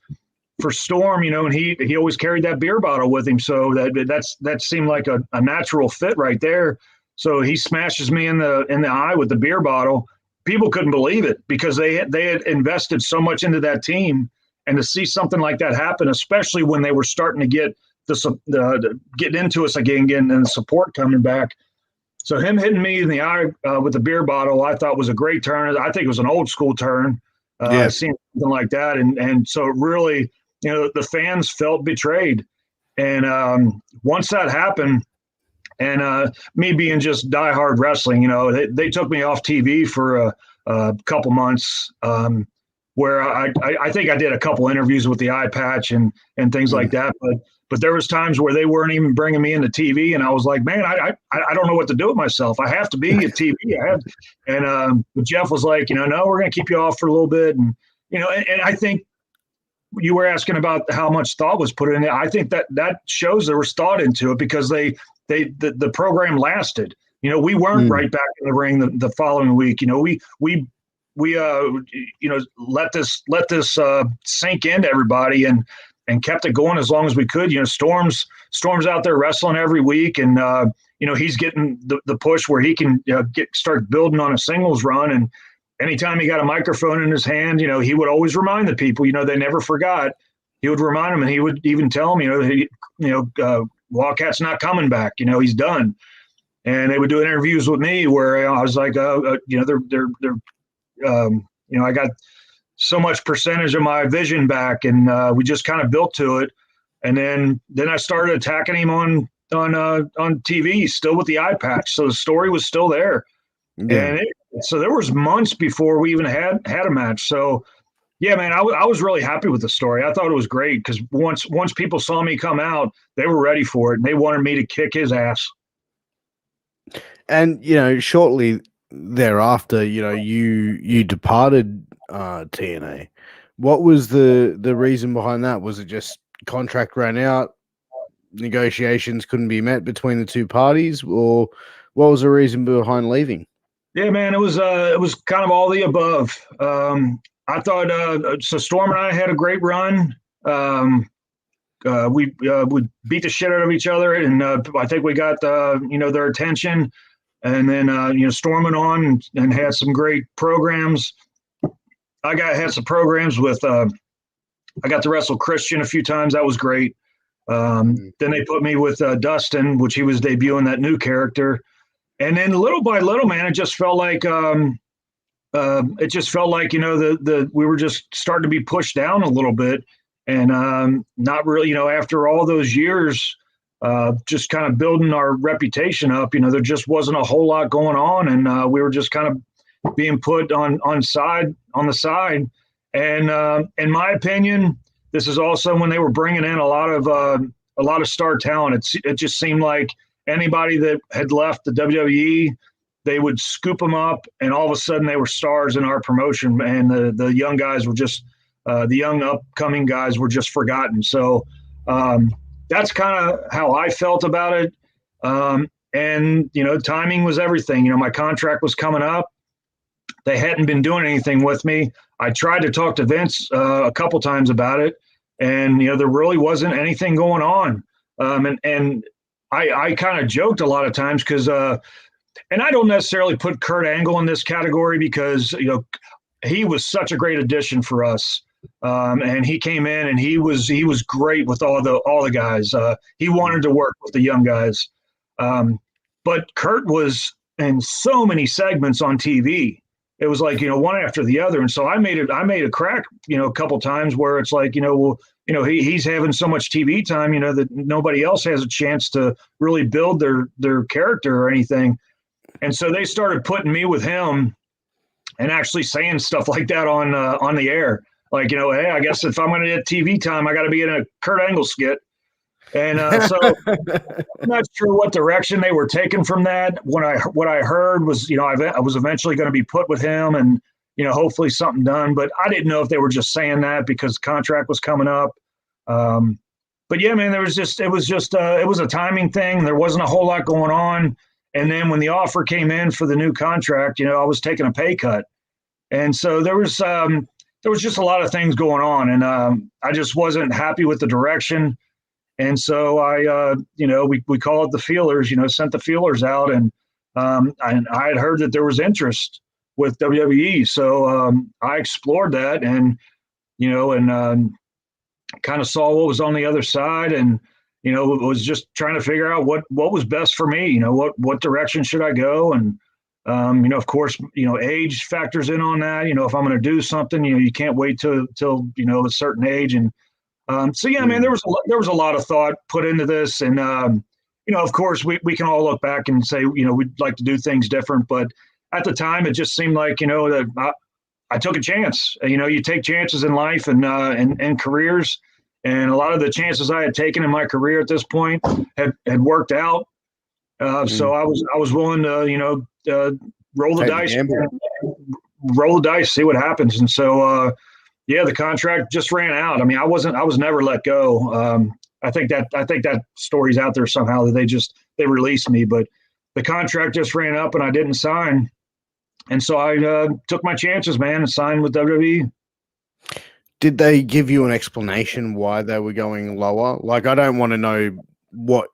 for Storm, you know, and he always carried that beer bottle with him. So that seemed like a natural fit right there. So he smashes me in the eye with the beer bottle. People couldn't believe it because they had invested so much into that team, and to see something like that happen, especially when they were starting to get getting into us again, and the support coming back. So him hitting me in the eye with the beer bottle, I thought was a great turn. I think it was an old school turn. Seeing something like that, and so it really, the fans felt betrayed. And once that happened, and me being just diehard wrestling, they took me off TV for a couple months, where I think I did a couple interviews with the eye patch and things like that. But there was times where they weren't even bringing me into TV, and I was like, man, I don't know what to do with myself. I have to be at TV. But Jeff was like, no, we're going to keep you off for a little bit, and and I think you were asking about how much thought was put in it. I think that shows there was thought into it, because the program lasted. We weren't right back in the ring the following week. We let this sink into everybody and kept it going as long as we could. Storm's out there wrestling every week, and he's getting the push where he can start building on a singles run. And anytime he got a microphone in his hand, he would always remind the people. They never forgot. He would remind them, and he would even tell them, Wildcat's not coming back. He's done. And they would do interviews with me where I was like, I got so much percentage of my vision back, and we just kind of built to it. And then I started attacking him on TV, still with the eye patch. So the story was still there. Yeah. And so there was months before we even had a match. So yeah, man, I was really happy with the story. I thought it was great, because once people saw me come out, they were ready for it, and they wanted me to kick his ass. And shortly thereafter, you departed TNA. What was the reason behind that? Was it just contract ran out, negotiations couldn't be met between the two parties, or what was the reason behind leaving? Yeah, man, it was kind of all the above. I thought so. Storm and I had a great run. We beat the shit out of each other, and I think we got their attention. And then Storm went on and had some great programs. Had some programs with. I got to wrestle Christian a few times. That was great. Then they put me with Dustin, which he was debuting that new character. And then little by little, man, it just felt like we were just starting to be pushed down a little bit, and not really, after all those years, just kind of building our reputation up. There just wasn't a whole lot going on, and we were just kind of being put on the side. And in my opinion, this is also when they were bringing in a lot of star talent. It just seemed like anybody that had left the WWE, they would scoop them up, and all of a sudden they were stars in our promotion, and the young guys were just the young upcoming guys were just forgotten. So that's kind of how I felt about it. And timing was everything. My contract was coming up. They hadn't been doing anything with me. I tried to talk to Vince a couple times about it, and there really wasn't anything going on. And I kind of joked a lot of times, because and I don't necessarily put Kurt Angle in this category, because he was such a great addition for us, and he came in and he was great with all the guys. He wanted to work with the young guys, but Kurt was in so many segments on TV. It was like one after the other, and so I made a crack a couple times where it's like he's having so much TV time that nobody else has a chance to really build their character or anything. And so they started putting me with him and actually saying stuff like that on the air. Like, hey, I guess if I'm going to get TV time, I got to be in a Kurt Angle skit. And so I'm not sure what direction they were taking from that. What I heard was, I was eventually going to be put with him, and, hopefully something done. But I didn't know if they were just saying that because the contract was coming up. But yeah, man, it was a timing thing. There wasn't a whole lot going on. And then when the offer came in for the new contract, I was taking a pay cut. And so there was just a lot of things going on, and I just wasn't happy with the direction. And so we call it the feelers, sent the feelers out, and I had heard that there was interest with WWE. So I explored that, and kind of saw what was on the other side, and was just trying to figure out what was best for me. What direction should I go? And of course, age factors in on that. If I'm going to do something, you can't wait till a certain age. And So yeah, man, there was a lot of thought put into this, and of course, we can all look back and say, we'd like to do things different, but at the time, it just seemed like, that I took a chance. You take chances in life and careers, and a lot of the chances I had taken in my career at this point had worked out. So I was willing to, roll the dice, see what happens. And so, the contract just ran out. I mean, I was never let go. I think that story's out there somehow that they released me, but the contract just ran up and I didn't sign. And so I took my chances, man, and signed with WWE. Did they give you an explanation why they were going lower? Like, I don't want to know what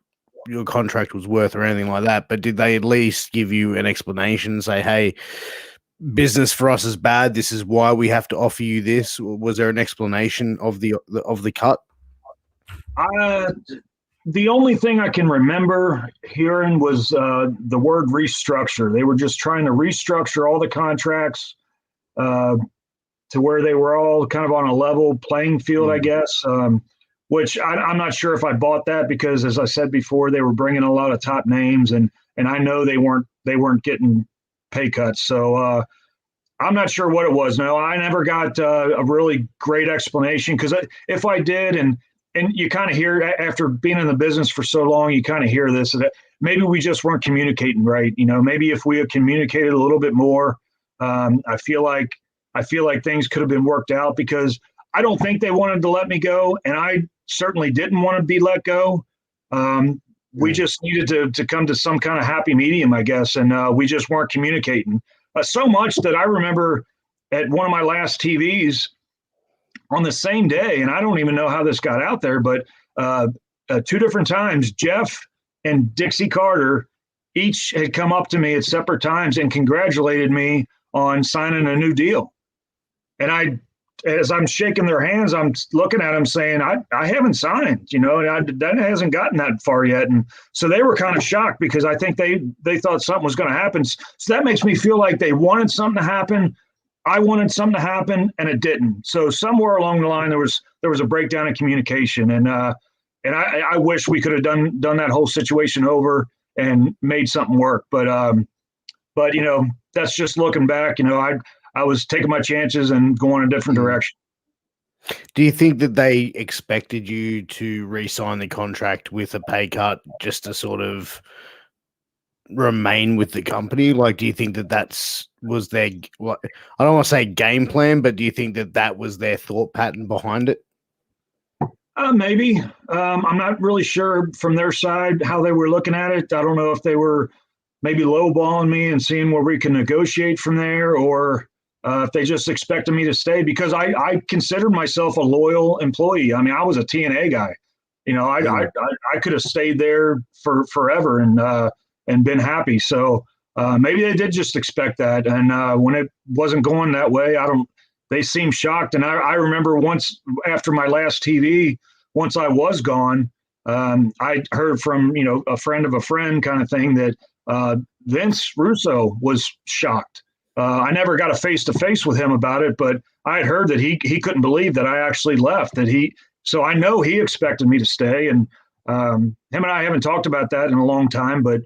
your contract was worth or anything like that, but did they at least give you an explanation, say, hey, business for us is bad, this is why we have to offer you this? Was there an explanation of the cut? The only thing I can remember hearing was the word restructure. They were just trying to restructure all the contracts to where they were all kind of on a level playing field, I guess, which I'm not sure if I bought that because, as I said before, they were bringing a lot of top names, and I know they weren't getting pay cuts. So I'm not sure what it was. No, I never got a really great explanation, because if I did, and you kind of hear, after being in the business for so long, you kind of hear this, that maybe we just weren't communicating right. Maybe if we had communicated a little bit more, I feel like things could have been worked out, because I don't think they wanted to let me go, and I certainly didn't want to be let go. We just needed to come to some kind of happy medium, I guess, and we just weren't communicating. So much that I remember at one of my last TVs on the same day, and I don't even know how this got out there, but 2 different times, Jeff and Dixie Carter each had come up to me at separate times and congratulated me on signing a new deal. And as I'm shaking their hands, I'm looking at them saying, I haven't signed, and that hasn't gotten that far yet. And so they were kind of shocked, because I think they thought something was going to happen. So that makes me feel like they wanted something to happen. I wanted something to happen, and it didn't. So somewhere along the line, there was a breakdown in communication, and I wish we could have done that whole situation over and made something work. But that's just looking back. I was taking my chances and going a different direction. Do you think that they expected you to re-sign the contract with a pay cut just to sort of remain with the company? Like, do you think that was their, I don't want to say game plan, but do you think that was their thought pattern behind it? Maybe. I'm not really sure from their side how they were looking at it. I don't know if they were maybe lowballing me and seeing where we can negotiate from there, or if they just expected me to stay, because I considered myself a loyal employee. I mean, I was a TNA guy. I could have stayed there for forever and been happy. So maybe they did just expect that. And when it wasn't going that way, they seemed shocked. And I remember once, after my last TV, once I was gone, I heard from, a friend of a friend kind of thing, that Vince Russo was shocked. I never got a face-to-face with him about it, but I had heard that he couldn't believe that I actually left. So I know he expected me to stay, and him and I haven't talked about that in a long time. But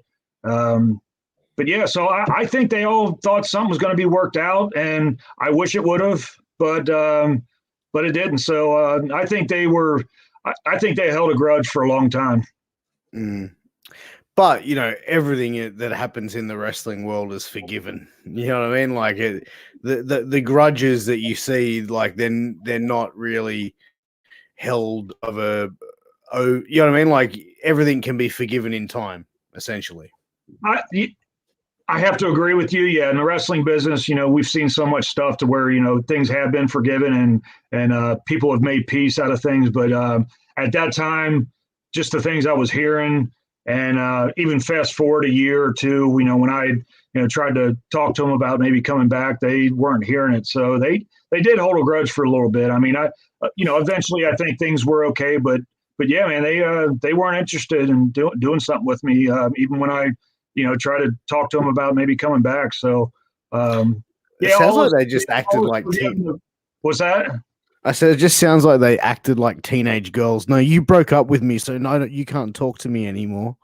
yeah, so I think they all thought something was going to be worked out, and I wish it would have, but it didn't. So I think they held a grudge for a long time. But, everything that happens in the wrestling world is forgiven. You know what I mean? Like, the grudges that you see, like, they're not really held of you know what I mean? Like, everything can be forgiven in time, essentially. I have to agree with you. Yeah, in the wrestling business, we've seen so much stuff to where, things have been forgiven and people have made peace out of things. But at that time, just the things I was hearing, and even fast forward a year or two, when I tried to talk to them about maybe coming back, they weren't hearing it. So they did hold a grudge for a little bit. I mean, eventually I think things were okay, but yeah, man, they weren't interested in doing something with me, even when I try to talk to them about maybe coming back. So it sounds like they just acted like team. What's that? I said it just sounds like they acted like teenage girls. No, you broke up with me, so no, you can't talk to me anymore.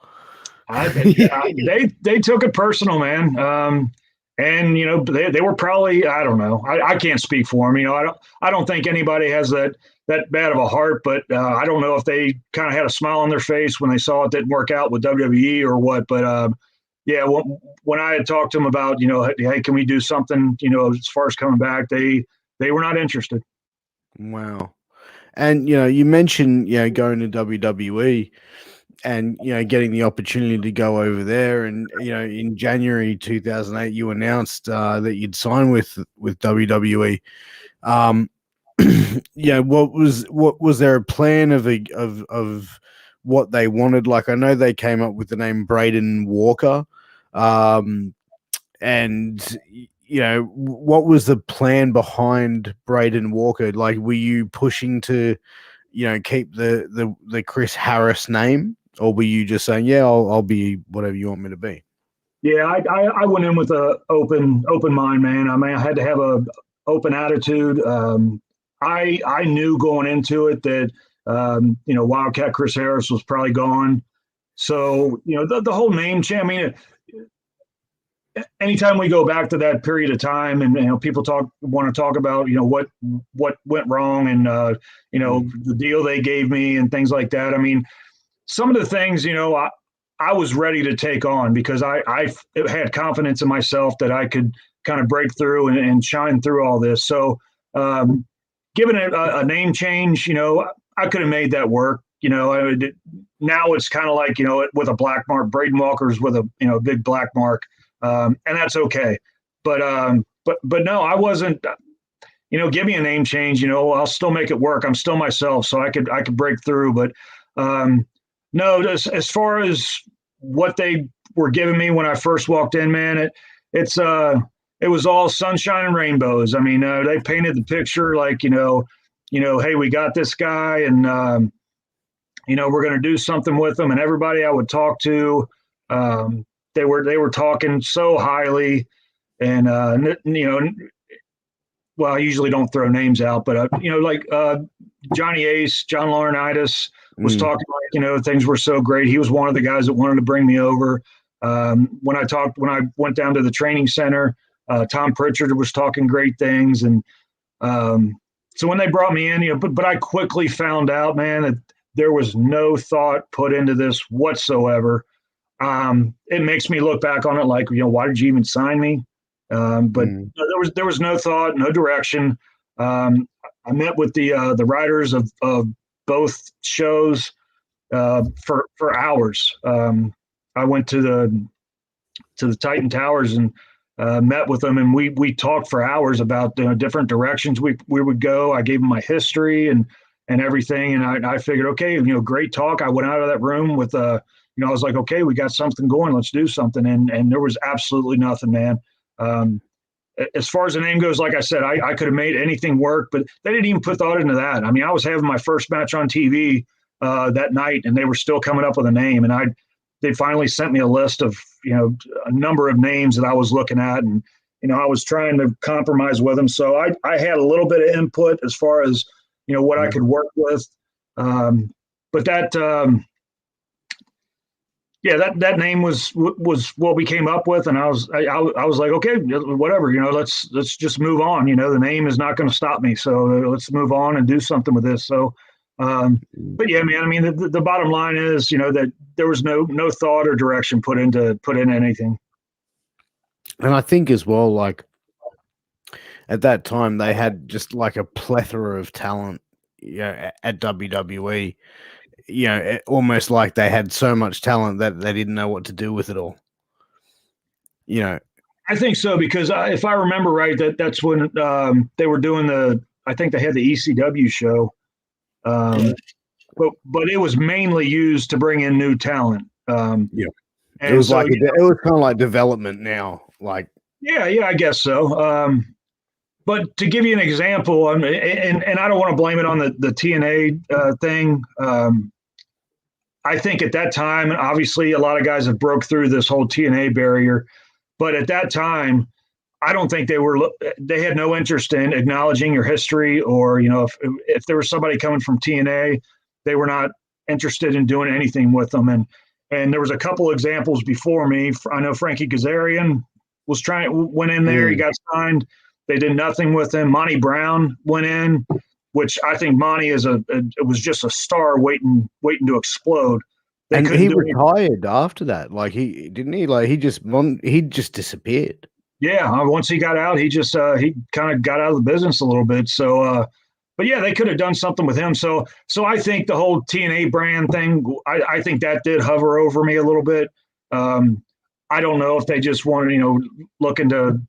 They took it personal, man. And they were probably, I don't know. I can't speak for them. I don't think anybody has that bad of a heart, but I don't know if they kind of had a smile on their face when they saw it didn't work out with WWE or what. But yeah, when I had talked to them about, hey, can we do something, as far as coming back, they were not interested. Wow. And you mentioned going to WWE and getting the opportunity to go over there, and in January 2008 you announced that you'd sign with WWE. What was there a plan of what they wanted? Like, I know they came up with the name Braden Walker, and what was the plan behind Braden Walker? Like, were you pushing to keep the Chris Harris name, or were you just saying, yeah, I'll be whatever you want me to be? Yeah, I went in with a open mind, man. I mean, I had to have a open attitude. I knew going into it that Wildcat Chris Harris was probably gone. So the whole name change. I mean, anytime we go back to that period of time, and people want to talk about what went wrong, and the deal they gave me and things like that. I mean, some of the things I was ready to take on because I had confidence in myself that I could kind of break through and shine through all this. So given it a name change, I could have made that work. Now it's kind of like, with a black mark. Braden Walker's with a big black mark, and that's okay. But no, I wasn't. Give me a name change. I'll still make it work. I'm still myself, so I could break through. But no, as far as what they were giving me when I first walked in, man, it was all sunshine and rainbows. I mean, they painted the picture like, hey, we got this guy, and we're going to do something with him. And everybody I would talk to, they were talking so highly, and well, I usually don't throw names out, but like Johnny Ace, John Laurinaitis was talking like, things were so great. He was one of the guys that wanted to bring me over. When I went down to the training center, Tom Pritchard was talking great things. And so when they brought me in, but I quickly found out, man, that there was no thought put into this whatsoever. It makes me look back on it like, why did you even sign me? But there was no thought, no direction. I met with the writers of both shows for hours. I went to the Titan Towers and met with them, and we talked for hours about different directions we would go. I gave them my history and everything, and I figured, okay, great talk. I went out of that room with I was like, okay, we got something going. Let's do something, and there was absolutely nothing, man. As far as the name goes, like I said, I could have made anything work, but they didn't even put thought into that. I mean, I was having my first match on TV that night, and they were still coming up with a name, and they finally sent me a list of a number of names that I was looking at, and I was trying to compromise with them. So I had a little bit of input as far as what I could work with, but that. Yeah, that name was what we came up with, and I was like, okay, whatever, let's just move on. The name is not going to stop me, so let's move on and do something with this. So, but yeah, man, I mean, the bottom line is, that there was no thought or direction put in anything. And I think as well, like at that time, they had just like a plethora of talent, at WWE. Almost like they had so much talent that they didn't know what to do with it all. I think so, because if I remember right, that's when they were doing I think they had the ECW show, but it was mainly used to bring in new talent. Yeah, it was so, it was kind of like development now, like yeah, I guess so. But to give you an example, and I don't want to blame it on the TNA thing. I think at that time, obviously, a lot of guys have broke through this whole TNA barrier. But at that time, I don't think they had no interest in acknowledging your history, or, if there was somebody coming from TNA, they were not interested in doing anything with them. And there was a couple examples before me. I know Frankie Kazarian went in there, he got signed. They did nothing with him. Monty Brown went in, which I think Monty it was just a star waiting to explode. And he retired after that. Like he just disappeared. Yeah, once he got out, he kind of got out of the business a little bit. So, but yeah, they could have done something with him. So I think the whole TNA brand thing, I think that did hover over me a little bit. I don't know if they just wanted, looking to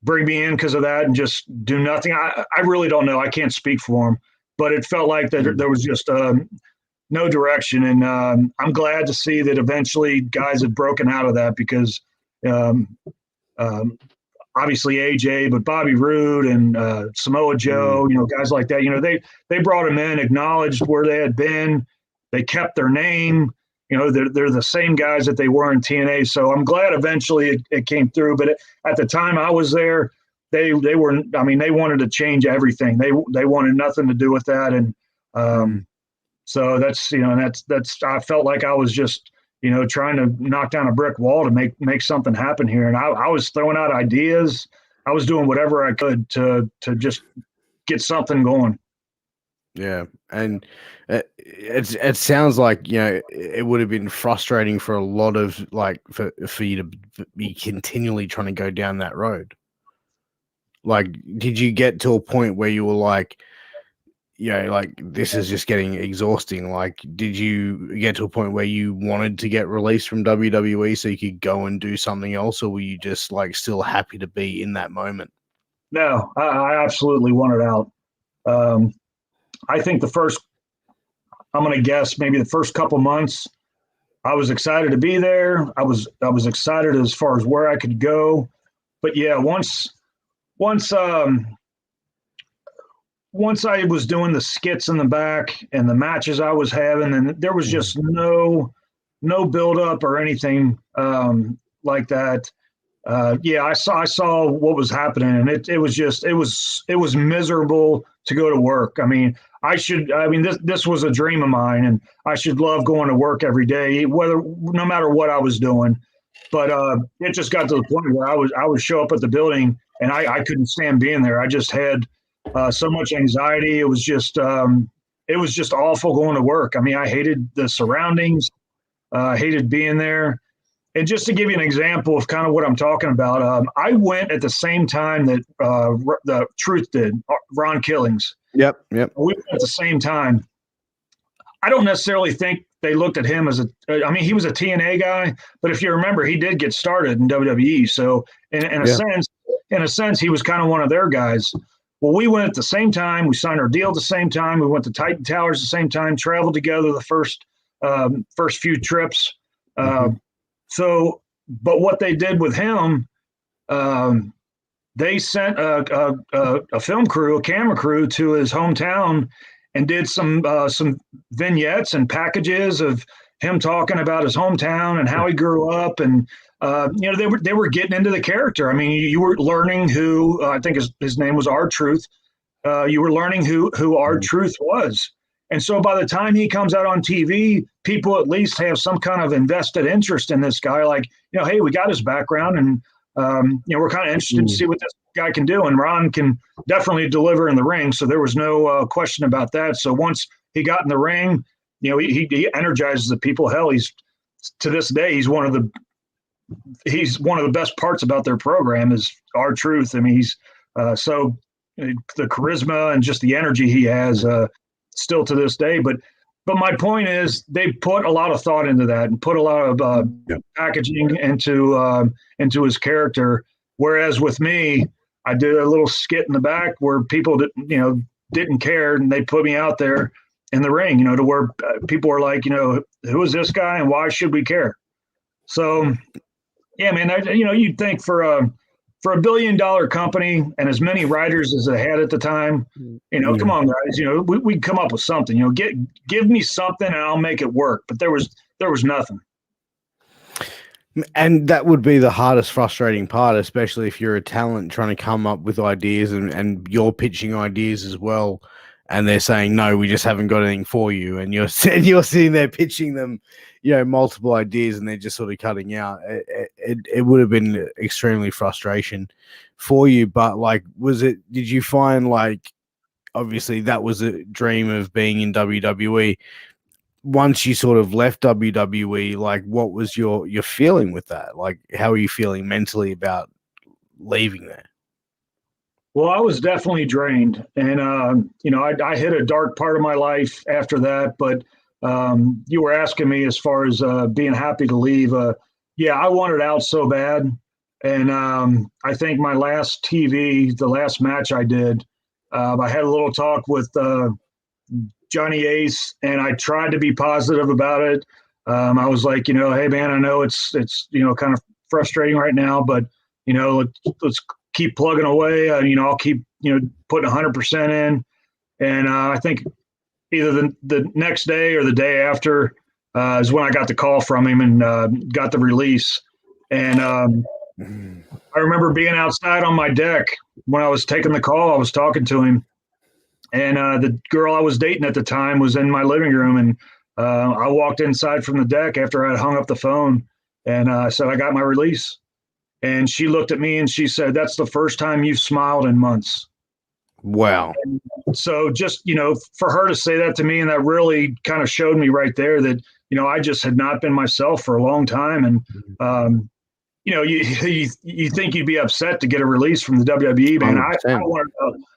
bring me in because of that and just do nothing. I really don't know. I can't speak for them, but it felt like that there was just no direction. And I'm glad to see that eventually guys had broken out of that, because obviously AJ, but Bobby Roode and Samoa Joe, guys like that, they brought them in, acknowledged where they had been. They kept their name. They're the same guys that they were in TNA. So I'm glad eventually it came through. But at the time I was there, they wanted to change everything. They wanted nothing to do with that. And so that's I felt like I was just, trying to knock down a brick wall to make something happen here. And I was throwing out ideas. I was doing whatever I could to just get something going. Yeah. And it sounds like, it would have been frustrating for a lot of, like, for you to be continually trying to go down that road. Like, did you get to a point where you were like, like, this is just getting exhausting? Like, did you get to a point where you wanted to get released from WWE so you could go and do something else, or were you just, like, still happy to be in that moment? No, I absolutely wanted out. I think I'm going to guess maybe the first couple months, I was excited to be there. I was excited as far as where I could go. But yeah, once I was doing the skits in the back and the matches I was having, and there was just no build up or anything like that. I saw what was happening, and it was miserable to go to work. I mean, this was a dream of mine, and I should love going to work every day, no matter what I was doing. But it just got to the point where I would show up at the building and I couldn't stand being there. I just had so much anxiety. It was just awful going to work. I mean, I hated the surroundings, hated being there. And just to give you an example of kind of what I'm talking about, I went at the same time that the Truth did, Ron Killings. Yep. We went at the same time. I don't necessarily think they looked at him as he was a TNA guy, but if you remember, he did get started in WWE. So in a sense, he was kind of one of their guys. Well, we went at the same time. We signed our deal at the same time. We went to Titan Towers at the same time, traveled together the first few trips. But what they did with him, they sent a film crew, a camera crew, to his hometown and did some vignettes and packages of him talking about his hometown and how he grew up. And they were getting into the character. I mean, you were learning who I think his name was R-Truth. You were learning who R-Truth was. And so by the time he comes out on TV, people at least have some kind of invested interest in this guy. Like, hey, we got his background, and we're kind of interested to see what this guy can do. And Ron can definitely deliver in the ring, so there was no question about that. So once he got in the ring, he energizes the people. Hell, to this day, he's one of the best parts about their program is R-Truth. I mean, he's so the charisma and just the energy he has. Still to this day, but my point is they put a lot of thought into that and put a lot of packaging into his character. Whereas with me, I did a little skit in the back where people didn't care, and they put me out there in the ring, to where people were like, who is this guy and why should we care? So, yeah, man, you'd think for a $1 billion company and as many writers as they had at the time, come on, guys, we'd come up with something, give me something and I'll make it work. But there was nothing. And that would be the hardest, frustrating part, especially if you're a talent trying to come up with ideas and you're pitching ideas as well. And they're saying, no, we just haven't got anything for you. And you're sitting there pitching them, multiple ideas and they're just sort of cutting out. It would have been extremely frustration for you. But did you find obviously that was a dream of being in WWE? Once you sort of left WWE, what was your feeling with that? How are you feeling mentally about leaving there? Well, I was definitely drained, and I hit a dark part of my life after that. But you were asking me as far as being happy to leave. Yeah, I wanted out so bad, and I think my last TV, the last match I did, I had a little talk with Johnny Ace, and I tried to be positive about it. I was like, hey man, I know it's kind of frustrating right now, but let's keep plugging away. I'll keep putting 100% in, and I think either the next day or the day after is when I got the call from him and got the release. And I remember being outside on my deck when I was taking the call. I was talking to him. And the girl I was dating at the time was in my living room, and I walked inside from the deck after I had hung up the phone, and I said, I got my release. And she looked at me and she said, that's the first time you've smiled in months. Wow. And so just, for her to say that to me, and that really kind of showed me right there that, I just had not been myself for a long time. And, you think you'd be upset to get a release from the WWE, man.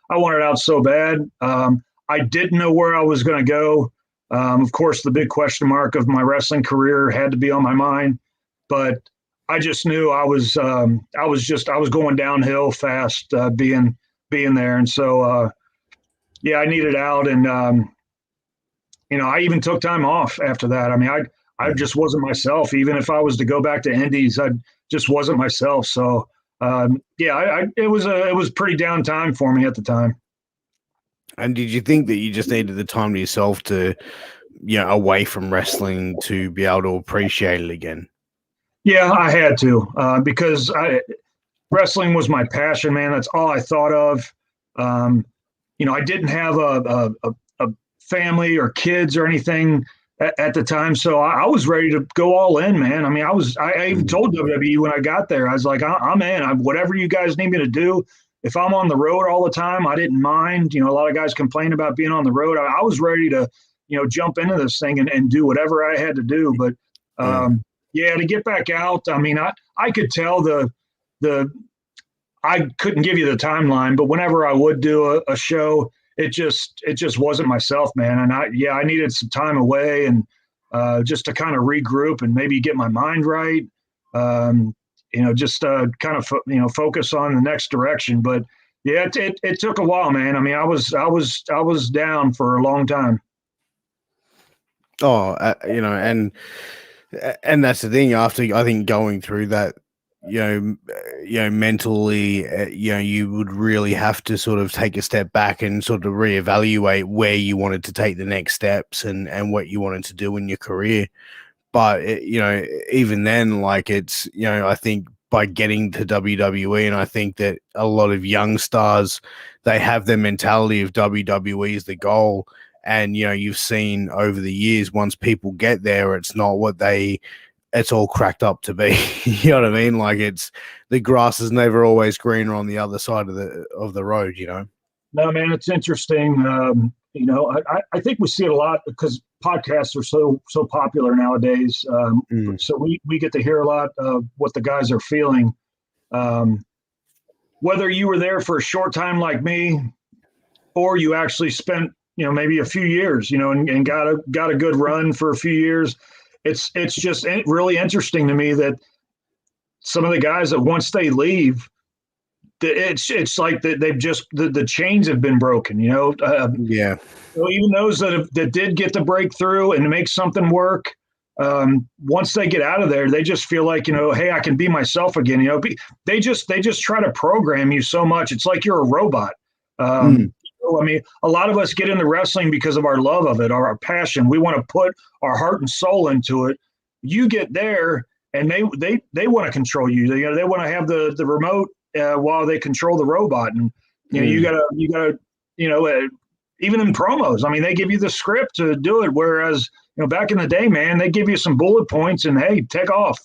I wanted out so bad. I didn't know where I was going to go. Of course, the big question mark of my wrestling career had to be on my mind, but I just knew I was going downhill fast, being there. And so, I needed out. And, I even took time off after that. I mean, I just wasn't myself. Even if I was to go back to Indies, I just wasn't myself. So, it was pretty down time for me at the time. And did you think that you just needed the time to yourself to, away from wrestling to be able to appreciate it again? Yeah, I had to, because wrestling was my passion, man. That's all I thought of. I didn't have a family or kids or anything at the time, so I was ready to go all in, man. I mean, I even told WWE when I got there, I was like, I'm in. Whatever you guys need me to do. If I'm on the road all the time, I didn't mind. A lot of guys complain about being on the road. I was ready to, jump into this thing and do whatever I had to do. But to get back out, I mean, I could tell I couldn't give you the timeline, but whenever I would do a show, it just wasn't myself, man. And I needed some time away and just to kind of regroup and maybe get my mind right. Just kind of focus on the next direction. But yeah, it took a while, man. I mean, I was down for a long time. Oh, and that's the thing. After I think going through that, mentally, you would really have to sort of take a step back and sort of reevaluate where you wanted to take the next steps and what you wanted to do in your career. But even then, it's I think by getting to WWE, and I think that a lot of young stars, they have their mentality of WWE is the goal. And you've seen over the years, once people get there, it's not what it's all cracked up to be. You know what I mean? It's the grass is never always greener on the other side of the road. No, man, it's interesting. I think we see it a lot because podcasts are so popular nowadays. So we get to hear a lot of what the guys are feeling. Whether you were there for a short time like me, or you actually spent maybe a few years, and got a good run for a few years. It's just really interesting to me that some of the guys that once they leave, it's like they've just the chains have been broken. Yeah. So even those that did get the breakthrough and make something work, once they get out of there, they just feel like hey, I can be myself again. They just try to program you so much. It's like you're a robot. I mean, a lot of us get into wrestling because of our love of it, or our passion. We want to put our heart and soul into it. You get there and they want to control you. They want to have the remote while they control the robot, and you gotta even in promos. I mean, they give you the script to do it, whereas back in the day, man, they give you some bullet points and hey, take off,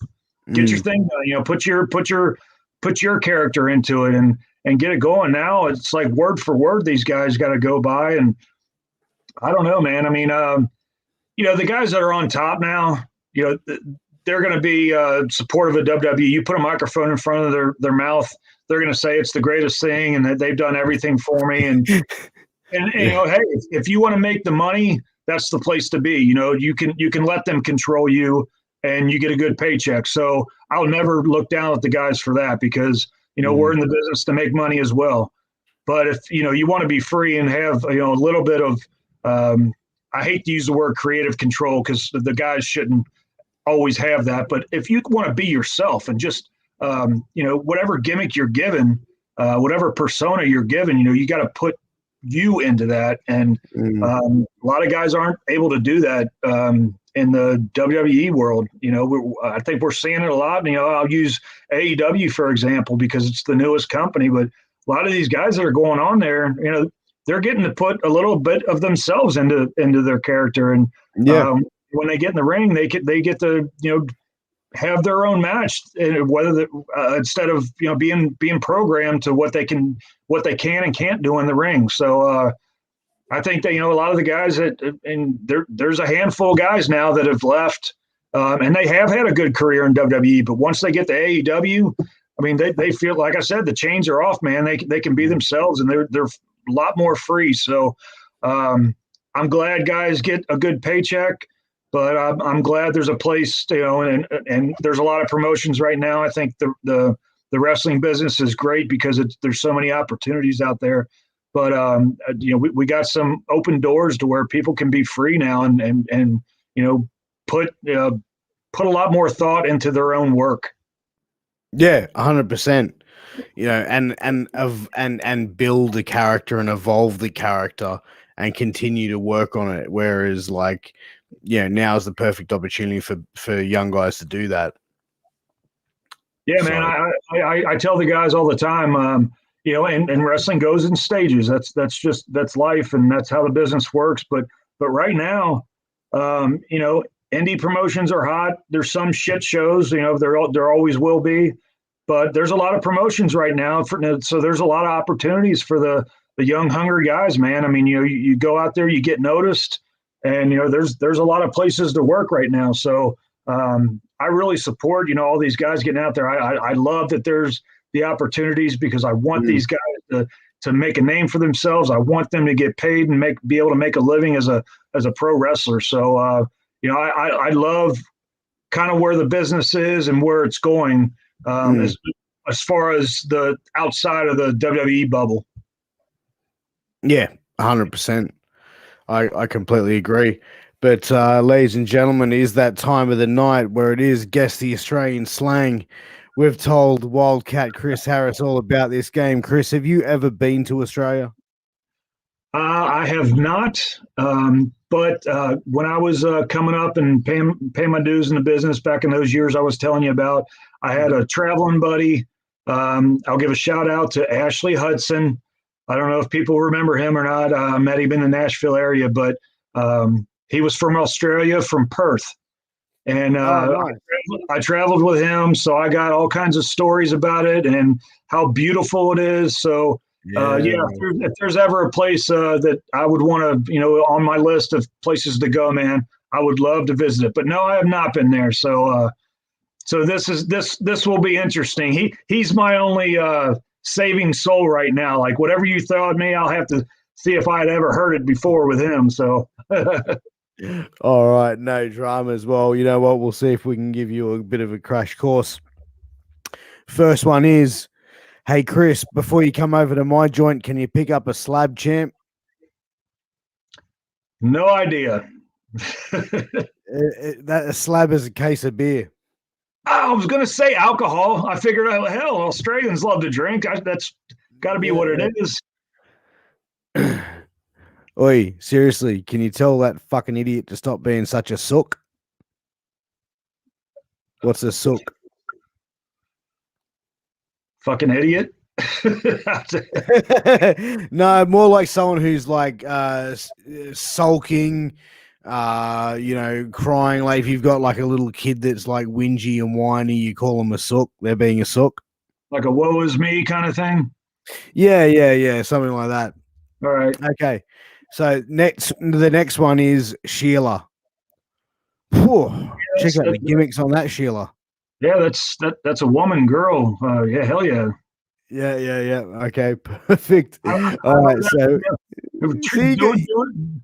get your thing done. Put your character into it and get it going. Now it's like word for word. These guys got to go by, and I don't know, man. I mean, the guys that are on top now, they're going to be supportive of WWE. You put a microphone in front of their mouth, they're going to say it's the greatest thing and that they've done everything for me. And hey, if you want to make the money, that's the place to be. You can let them control you and you get a good paycheck. So I'll never look down at the guys for that because, we're in the business to make money as well. But if, you want to be free and have, a little bit of, I hate to use the word creative control because the guys shouldn't always have that. But if you want to be yourself and just, whatever gimmick you're given, whatever persona you're given, you got to put you into that. And a lot of guys aren't able to do that in the WWE world. I think we're seeing it a lot. I'll use AEW, for example, because it's the newest company. But a lot of these guys that are going on there, they're getting to put a little bit of themselves into their character. And when they get in the ring, they get to, have their own match, whether instead of being programmed to what they can and can't do in the ring. So I think that a lot of the guys and there's a handful of guys now that have left, and they have had a good career in WWE. But once they get to AEW, I mean they feel like I said the chains are off, man. They can be themselves and they're a lot more free. So I'm glad guys get a good paycheck. But I'm glad there's a place, and there's a lot of promotions right now. I think the wrestling business is great because there's so many opportunities out there. But we got some open doors to where people can be free now and put a lot more thought into their own work. Yeah, 100%. And build a character and evolve the character and continue to work on it. Whereas now is the perfect opportunity for young guys to do that. Yeah, man. I tell the guys all the time, and wrestling goes in stages. That's life, and that's how the business works. But right now, indie promotions are hot. There's some shit shows, there always will be, but there's a lot of promotions right now. So there's a lot of opportunities for the young, hungry guys, man. I mean, you go out there, you get noticed. And, there's a lot of places to work right now. So I really support, all these guys getting out there. I love that there's the opportunities because I want these guys to make a name for themselves. I want them to get paid and be able to make a living as a pro wrestler. So, I love kind of where the business is and where it's going as far as the outside of the WWE bubble. Yeah, 100%. I completely agree. But ladies and gentlemen, is that time of the night where it is Guess the Australian Slang. We've told Wildcat Chris Harris all about this game. Chris, have you ever been to Australia? I have not. But when I was coming up and paying my dues in the business back in those years I was telling you about, I had a traveling buddy. I'll give a shout out to Ashley Hudson. I don't know if people remember him or not. I met him in the Nashville area, but he was from Australia, from Perth. And nice. I traveled with him, so I got all kinds of stories about it and how beautiful it is. So, if there's ever a place that I would want to, on my list of places to go, man, I would love to visit it. But no, I have not been there. So, this will be interesting. He's my only saving soul right now. Like whatever you throw at me, I'll have to see if I had ever heard it before with him. So. All right, no drama as well. You know what? We'll see if we can give you a bit of a crash course. First one is, hey Chris, before you come over to my joint, can you pick up a slab, champ? No idea. That a slab is a case of beer. I was going to say alcohol. I figured, hell, Australians love to drink. That's got to be what it is. Oi, seriously, can you tell that fucking idiot to stop being such a sook? What's a sook? Fucking idiot. No, more like someone who's like sulking, crying. Like if you've got like a little kid that's like whingy and whiny, you call them a sook. They're being a sook. Like a woe is me kind of thing. Yeah, something like that. All right. Okay, so the next one is Sheila. Whew, check out the gimmicks on that Sheila. Yeah, that's a woman, girl. Yeah, hell yeah. Yeah. Okay, perfect. All right, so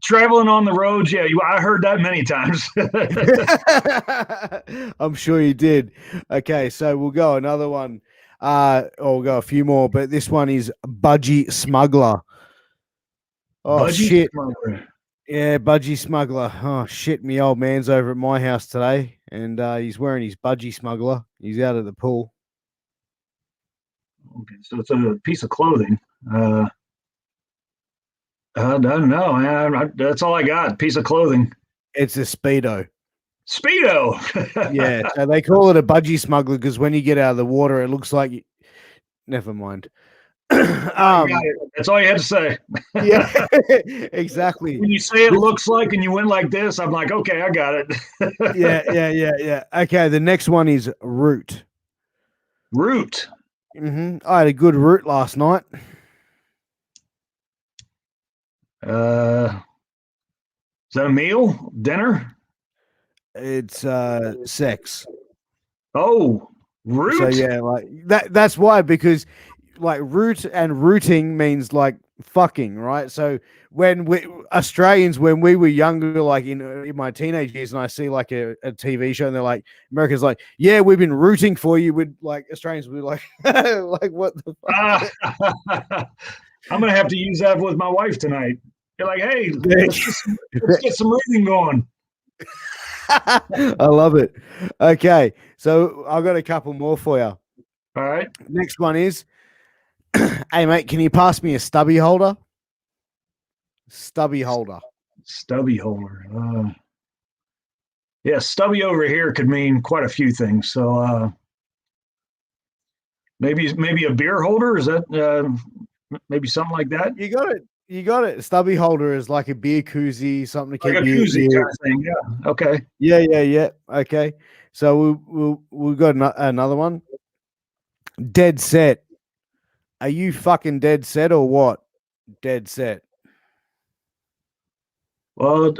traveling on the roads. Yeah, I heard that many times. I'm sure you did. Okay, so we'll go another one. Or we'll go a few more, but this one is Budgie Smuggler. Oh Budgie shit. Smuggler. Yeah, Budgie Smuggler. Oh shit, me old man's over at my house today, and he's wearing his Budgie Smuggler. He's out at the pool. Okay, so it's a piece of clothing. I don't know, man. That's all I got. Piece of clothing. It's a Speedo. Speedo. Yeah, so they call it a Budgie Smuggler because when you get out of the water, it looks like. Never mind. That's all you had to say. Yeah, exactly. When you say it looks like and you went like this, I'm like, okay, I got it. Yeah. Okay, the next one is Root. Root. I had a good root last night. Is that a meal? Dinner? It's sex. Oh, root. So yeah, like that's why, because like root and rooting means like fucking, right? So when we Australians, when we were younger, like in my teenage years, and I see like a TV show and they're like, Americans like, yeah, we've been rooting for you, would like Australians would be like like what the fuck? I'm gonna have to use that with my wife tonight. You're like, hey, let's get some rooting going. I love it. Okay, so I've got a couple more for you. All right. Next one is, hey mate, can you pass me a stubby holder? Stubby holder. Stubby holder. Yeah, stubby over here could mean quite a few things. So maybe a beer holder. Is that maybe something like that? You got it. Stubby holder is like a beer koozie, something to keep like a koozie kind of thing. Yeah. Okay. Yeah. Okay. So we've got another one. Dead set. Are you fucking dead set or what? Dead set. Well,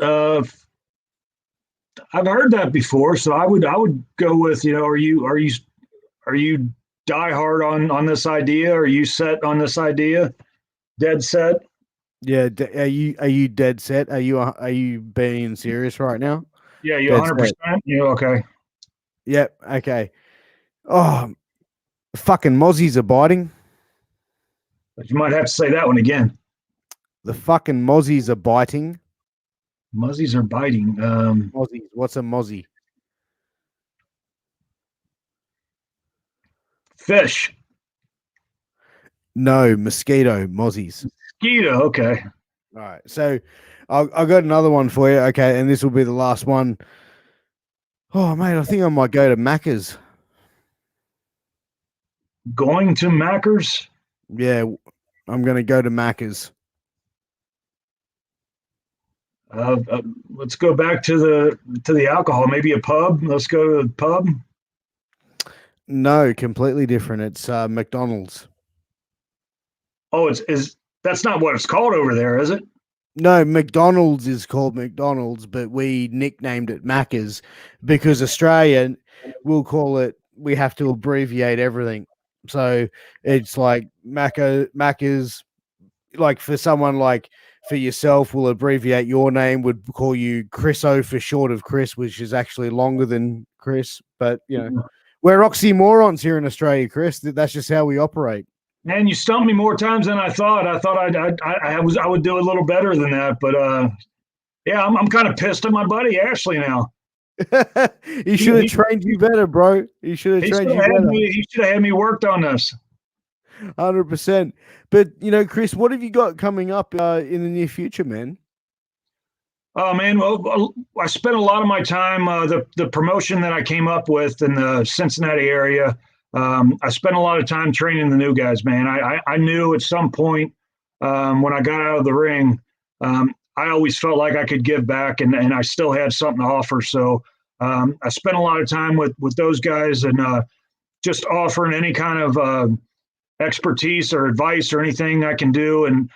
I've heard that before, so I would go with, are you die hard on this idea? Are you set on this idea? Dead set? Yeah, are you dead set? Are you being serious right now? Yeah, you 100%. Yeah, okay. Yep. Okay. Oh, fucking mozzies are biting. But you might have to say that one again. The fucking mozzies are biting. Mozzies are biting. Mozzies. What's a mozzie? Fish. No, mosquito. Mozzies. Mosquito. Okay. All right. So I got another one for you. Okay, and this will be the last one. Oh, mate, I think I might go to Macca's. Going to Macca's? Yeah, I'm going to go to Macca's. Let's go back to the alcohol. Maybe a pub. Let's go to the pub. No, completely different. It's McDonald's. Oh, that's not what it's called over there, is it? No, McDonald's is called McDonald's, but we nicknamed it Macca's because Australia will call it. We have to abbreviate everything, so it's like Macca's. Like for someone like for yourself, will abbreviate your name. Would call you Chriso for short of Chris, which is actually longer than Chris. But we're oxymorons here in Australia, Chris. That's just how we operate. Man, you stumped me more times than I thought. I thought I would do a little better than that, but yeah, I'm kind of pissed at my buddy Ashley now. He should have trained you better, bro. He should have trained you better. He should have had me worked on this. 100%. But Chris, what have you got coming up in the near future, man? Oh man, well, I spent a lot of my time the promotion that I came up with in the Cincinnati area. I spent a lot of time training the new guys, man. I knew at some point when I got out of the ring, I always felt like I could give back, and I still had something to offer. So I spent a lot of time with those guys and just offering any kind of expertise or advice or anything I can do, and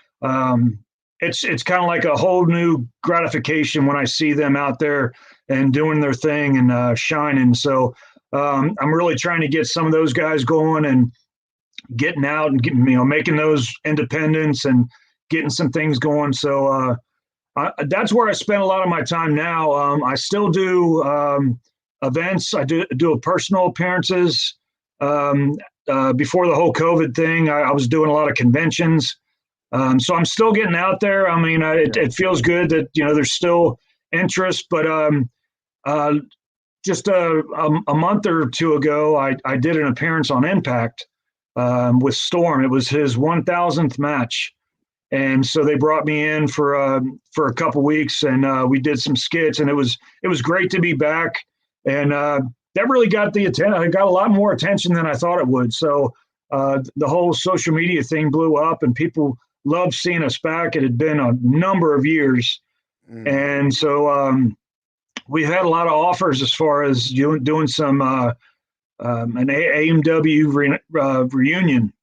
it's kind of like a whole new gratification when I see them out there and doing their thing and shining. So I'm really trying to get some of those guys going and getting out and making those independents and getting some things going. So that's where I spend a lot of my time now. I still do events. I do personal appearances. Before the whole COVID thing, I was doing a lot of conventions. So I'm still getting out there. I mean, it feels good that, there's still interest, but just a month or two ago, I did an appearance on Impact with Storm. It was his 1,000th match. And so they brought me in for a couple weeks, and we did some skits, and it was great to be back. And that really got the attention. I got a lot more attention than I thought it would. So the whole social media thing blew up, and people loved seeing us back. It had been a number of years. And so we had a lot of offers as far as doing some an AMW reunion.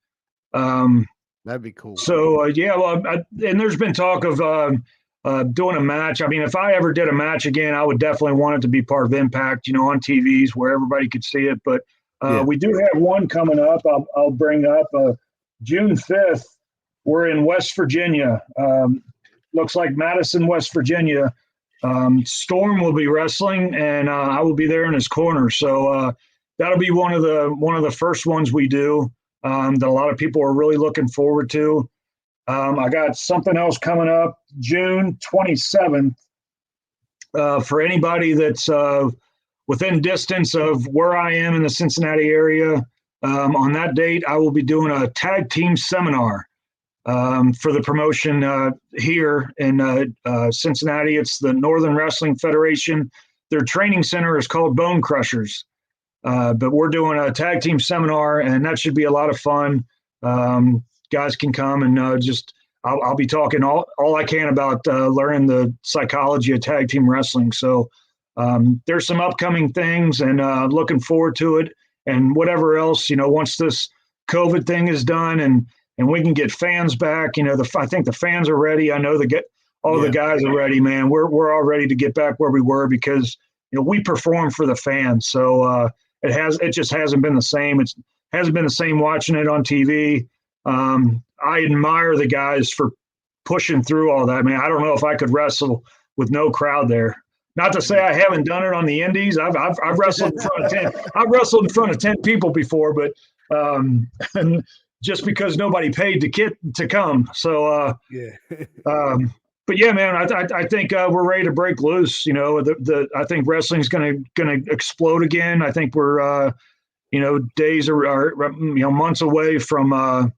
That'd be cool. So and there's been talk of doing a match. I mean, if I ever did a match again, I would definitely want it to be part of Impact, on TVs where everybody could see it. But we do have one coming up. I'll bring up June 5th. We're in West Virginia. Looks like Madison, West Virginia. Storm will be wrestling, and I will be there in his corner. So that'll be one of the first ones we do that a lot of people are really looking forward to. I got something else coming up June 27th for anybody that's within distance of where I am in the Cincinnati area. On that date, I will be doing a tag team seminar for the promotion here in Cincinnati. It's the Northern Wrestling Federation. Their training center is called Bone Crushers. But we're doing a tag team seminar, and that should be a lot of fun. Guys can come and I'll be talking all I can about learning the psychology of tag team wrestling. So there's some upcoming things, and looking forward to it. And whatever else, once this COVID thing is done and we can get fans back, I think the fans are ready. I know the guys are ready, man. We're all ready to get back where we were because we perform for the fans. So it just hasn't been the same. It hasn't been the same watching it on TV. I admire the guys for pushing through all that, man. I don't know if I could wrestle with no crowd there. Not to say I haven't done it on the indies. I've wrestled in front of 10. I've wrestled in front of 10 people before, but and just because nobody paid to come. So but yeah, man, I think we're ready to break loose. I think wrestling's gonna explode again. I think we're days are months away from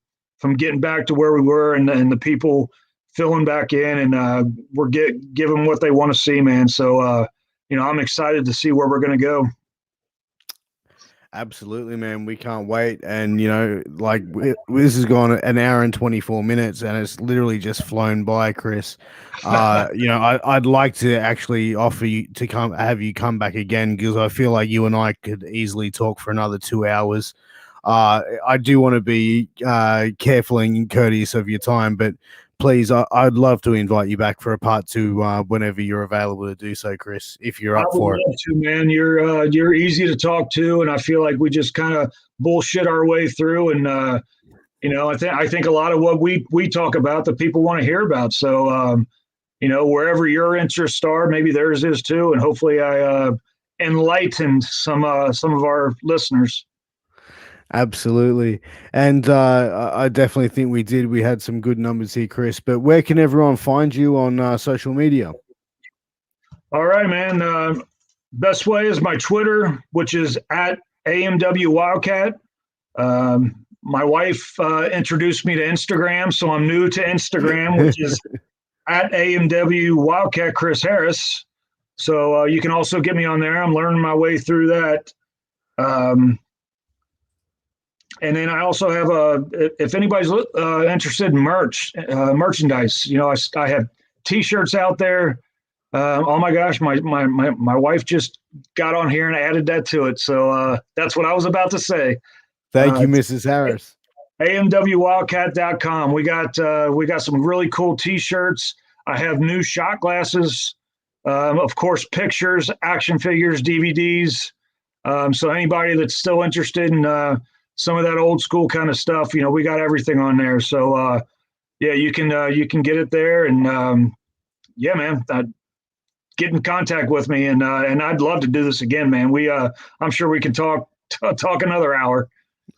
getting back to where we were, and the people filling back in, and we're giving what they want to see, man. So I'm excited to see where we're gonna go. Absolutely, man. We can't wait. And, this has gone an hour and 24 minutes, and it's literally just flown by, Chris. I'd like to actually offer you to have you come back again, because I feel like you and I could easily talk for another 2 hours. I do want to be careful and courteous of your time, but please, I'd love to invite you back for a part 2 whenever you're available to do so, Chris, if you're up for it. I would love to, man. You're easy to talk to, and I feel like we just kind of bullshit our way through. And I think a lot of what we talk about, the people want to hear about. So wherever your interests are, maybe theirs is too, and hopefully I enlightened some of our listeners. Absolutely. And I definitely think we did. We had some good numbers here, Chris. But where can everyone find you on social media? All right, man. Best way is my Twitter, which is at AMW Wildcat. My wife introduced me to Instagram, so I'm new to Instagram, which is at AMW Wildcat Chris Harris. So you can also get me on there. I'm learning my way through that. And then I also have if anybody's interested in merchandise, I have T-shirts out there. Oh my gosh, my wife just got on here and added that to it. So that's what I was about to say. Thank you, Mrs. Harris. AMWWildcat.com. We got some really cool T-shirts. I have new shot glasses, of course, pictures, action figures, DVDs. So anybody that's still interested in some of that old school kind of stuff, we got everything on there. So yeah, you can get it there, and yeah, man, get in contact with me, and I'd love to do this again, man. I'm sure we can talk another hour.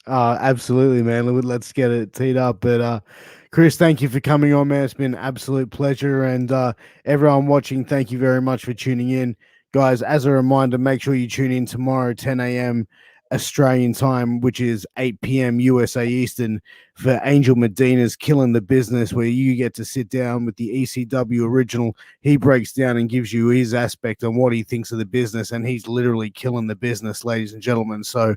Absolutely, man. Let's get it teed up. But Chris, thank you for coming on, man. It's been an absolute pleasure. And everyone watching, thank you very much for tuning in. Guys, as a reminder, make sure you tune in tomorrow, 10 a.m. Australian time, which is 8 p.m. USA Eastern, for Angel Medina's Killing the Business, where you get to sit down with the ECW original. He breaks down and gives you his aspect on what he thinks of the business, and he's literally killing the business, ladies and gentlemen. So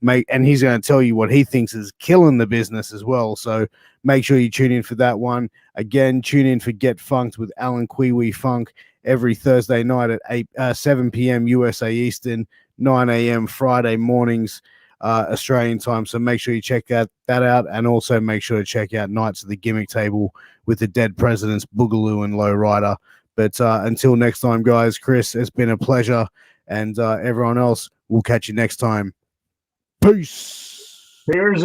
and he's going to tell you what he thinks is killing the business as well. So make sure you tune in for that one. Again, tune in for Get Funked with Alan Kwee Funk every Thursday night at 7 p.m. USA Eastern, 9 a.m. Friday mornings, Australian time. So make sure you check that out, and also make sure to check out Nights of the Gimmick Table with the Dead Presidents, Boogaloo and Lowrider. But until next time, guys, Chris, it's been a pleasure, and everyone else, we'll catch you next time. Peace. Piers.